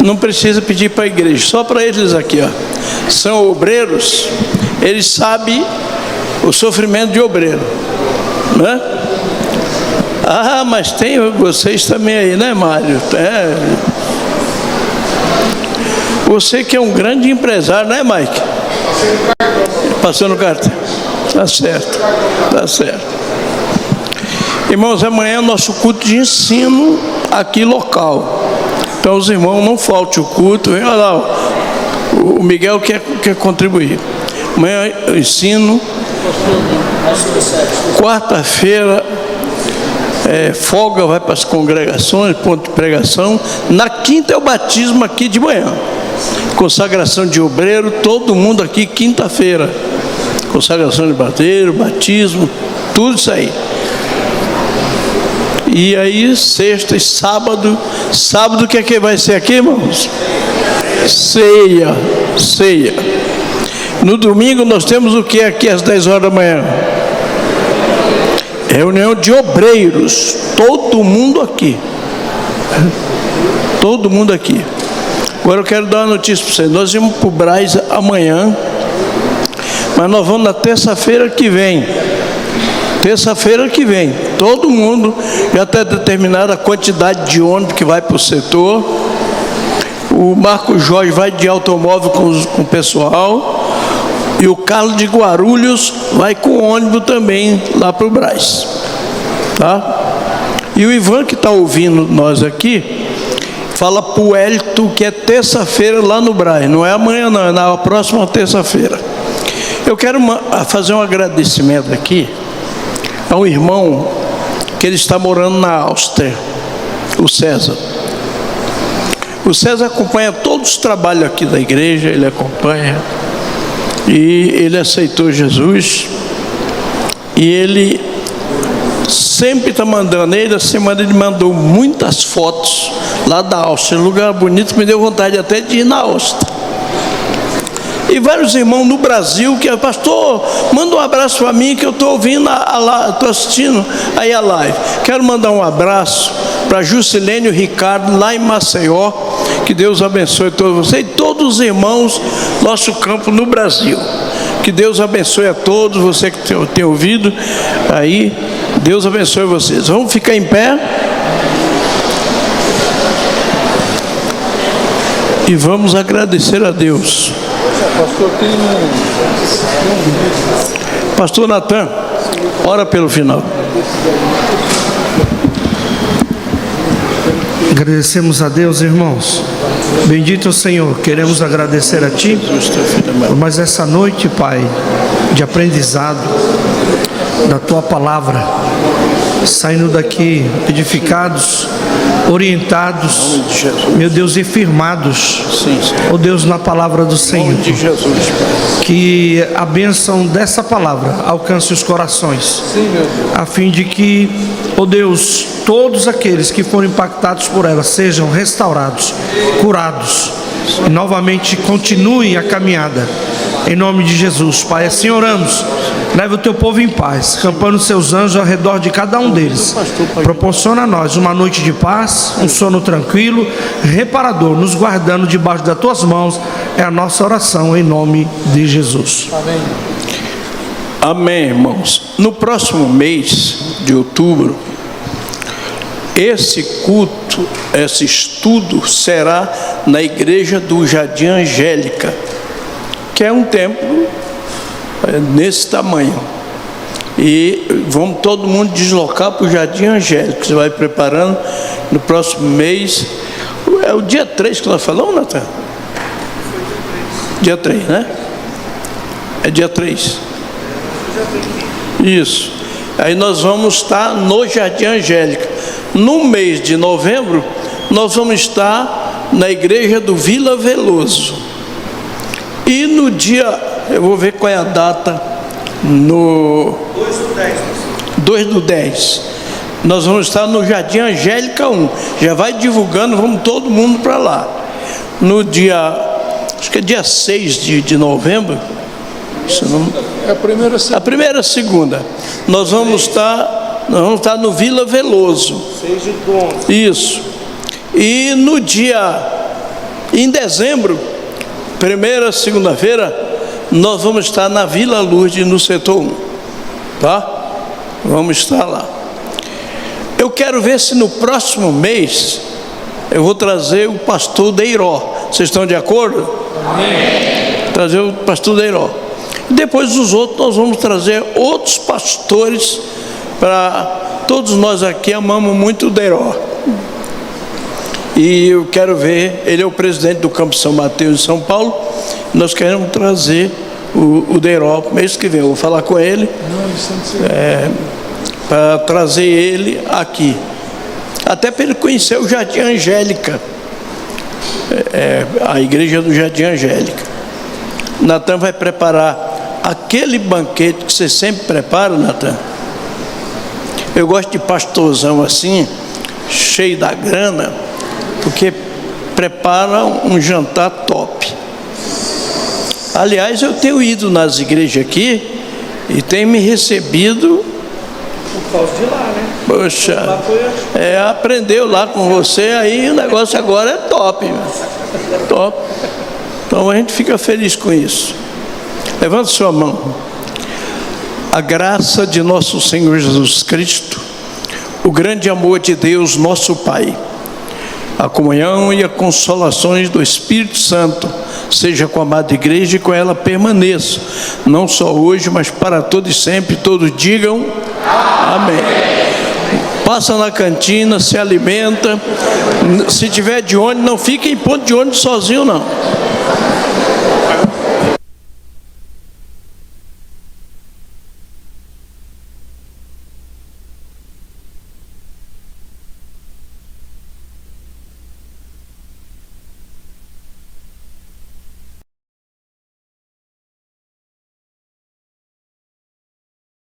Não precisa pedir para a igreja, só para eles aqui, ó. São obreiros, eles sabem o sofrimento de obreiro, né? Ah, mas tem vocês também aí, né, Mário? Você que é um grande empresário, né, Mike? Passou no cartão. Tá certo, tá certo. Irmãos, amanhã é o nosso culto de ensino aqui local. Então os irmãos não faltem o culto. Olha lá, o Miguel quer contribuir. Amanhã eu ensino. Quarta-feira folga, vai para as congregações, ponto de pregação. Na quinta é o batismo aqui de manhã. Consagração de obreiro, todo mundo aqui quinta-feira. Consagração de obreiro, batismo, tudo isso aí. E aí, sexta e sábado. Sábado o que é que vai ser aqui, irmãos? Ceia. No domingo nós temos o que aqui às 10 horas da manhã? Reunião de obreiros. Todo mundo aqui. Todo mundo aqui. Agora eu quero dar uma notícia para vocês. Nós vamos para o Braz amanhã, mas nós vamos na terça-feira que vem. Terça-feira que vem, todo mundo já está determinada a quantidade de ônibus que vai para o setor. O Marco Jorge vai de automóvel com o pessoal. E o Carlos de Guarulhos vai com ônibus também lá para o Braz. Tá? E o Ivan, que está ouvindo nós aqui, fala para o Hélito que é terça-feira lá no Braz. Não é amanhã não, é na próxima terça-feira. Eu quero fazer um agradecimento aqui a um irmão que ele está morando na Áustria, o César. O César acompanha todos os trabalhos aqui da igreja, ele acompanha, e ele aceitou Jesus, e ele sempre está mandando, essa semana ele mandou muitas fotos lá da Áustria, lugar bonito, me deu vontade até de ir na Áustria. E vários irmãos no Brasil que, pastor, manda um abraço para mim que eu estou ouvindo, estou assistindo aí a live. Quero mandar um abraço para Juscelene e Ricardo lá em Maceió, que Deus abençoe todos vocês e todos os irmãos nosso campo no Brasil. Que Deus abençoe a todos, você que tem ouvido aí, Deus abençoe vocês. Vamos ficar em pé e vamos agradecer a Deus. Pastor Natan, ora pelo final. Agradecemos a Deus, irmãos. Bendito o Senhor, queremos agradecer a Ti por mais essa noite, Pai, de aprendizado da Tua Palavra, saindo daqui edificados, orientados, meu Deus, e firmados, ó Deus, na palavra do Senhor. Que a bênção dessa palavra alcance os corações, a fim de que, ó Deus, todos aqueles que foram impactados por ela sejam restaurados, curados e novamente continuem a caminhada. Em nome de Jesus, Pai, assim oramos. Leva o teu povo em paz, acampando seus anjos ao redor de cada um deles. Proporciona a nós uma noite de paz, um sono tranquilo, reparador, nos guardando debaixo das tuas mãos. É a nossa oração em nome de Jesus. Amém. Amém, irmãos. No próximo mês de outubro, esse culto, esse estudo será na igreja do Jardim Angélica, que é um templo nesse tamanho. E vamos todo mundo deslocar para o Jardim Angélico. Você vai preparando no próximo mês. É o dia 3 que nós falamos, Natan? Dia 3, né? É dia 3. Isso. Aí nós vamos estar no Jardim Angélica. No mês de novembro, nós vamos estar na igreja do Vila Veloso. E no dia, eu vou ver qual é a data, no 2/10, nós vamos estar no Jardim Angélica 1. Já vai divulgando, vamos todo mundo para lá. No dia, acho que é dia 6 de novembro, É a primeira segunda, nós vamos estar no Vila Veloso. 6 do 11. Isso. E no dia, em dezembro, primeira segunda-feira, nós vamos estar na Vila Lourdes, no setor 1. Tá? Vamos estar lá. Eu quero ver se no próximo mês eu vou trazer o pastor Deiró. Vocês estão de acordo? Amém. Trazer o pastor Deiró. Depois dos outros, nós vamos trazer outros pastores, para todos nós aqui amamos muito o Deiró. E eu quero ver, ele é o presidente do Campo São Mateus de São Paulo. Nós queremos trazer o Deiró mês que vem. Eu vou falar com ele para trazer ele aqui, até para ele conhecer o Jardim Angélica, a igreja do Jardim Angélica. Natan vai preparar aquele banquete que você sempre prepara, Natan. Eu gosto de pastorzão assim, cheio da grana, porque prepara um jantar top. Aliás, eu tenho ido nas igrejas aqui e tem me recebido. Por causa de lá, né? Poxa, aprendeu lá com você, aí o negócio agora é top, top. Então a gente fica feliz com isso. Levante sua mão. A graça de nosso Senhor Jesus Cristo, o grande amor de Deus, nosso Pai, a comunhão e as consolações do Espírito Santo seja com a amada igreja e com ela permaneça, não só hoje, mas para todos e sempre. Todos digam amém. Passa na cantina, se alimenta. Se tiver de ônibus, não fique em ponto de ônibus sozinho, não.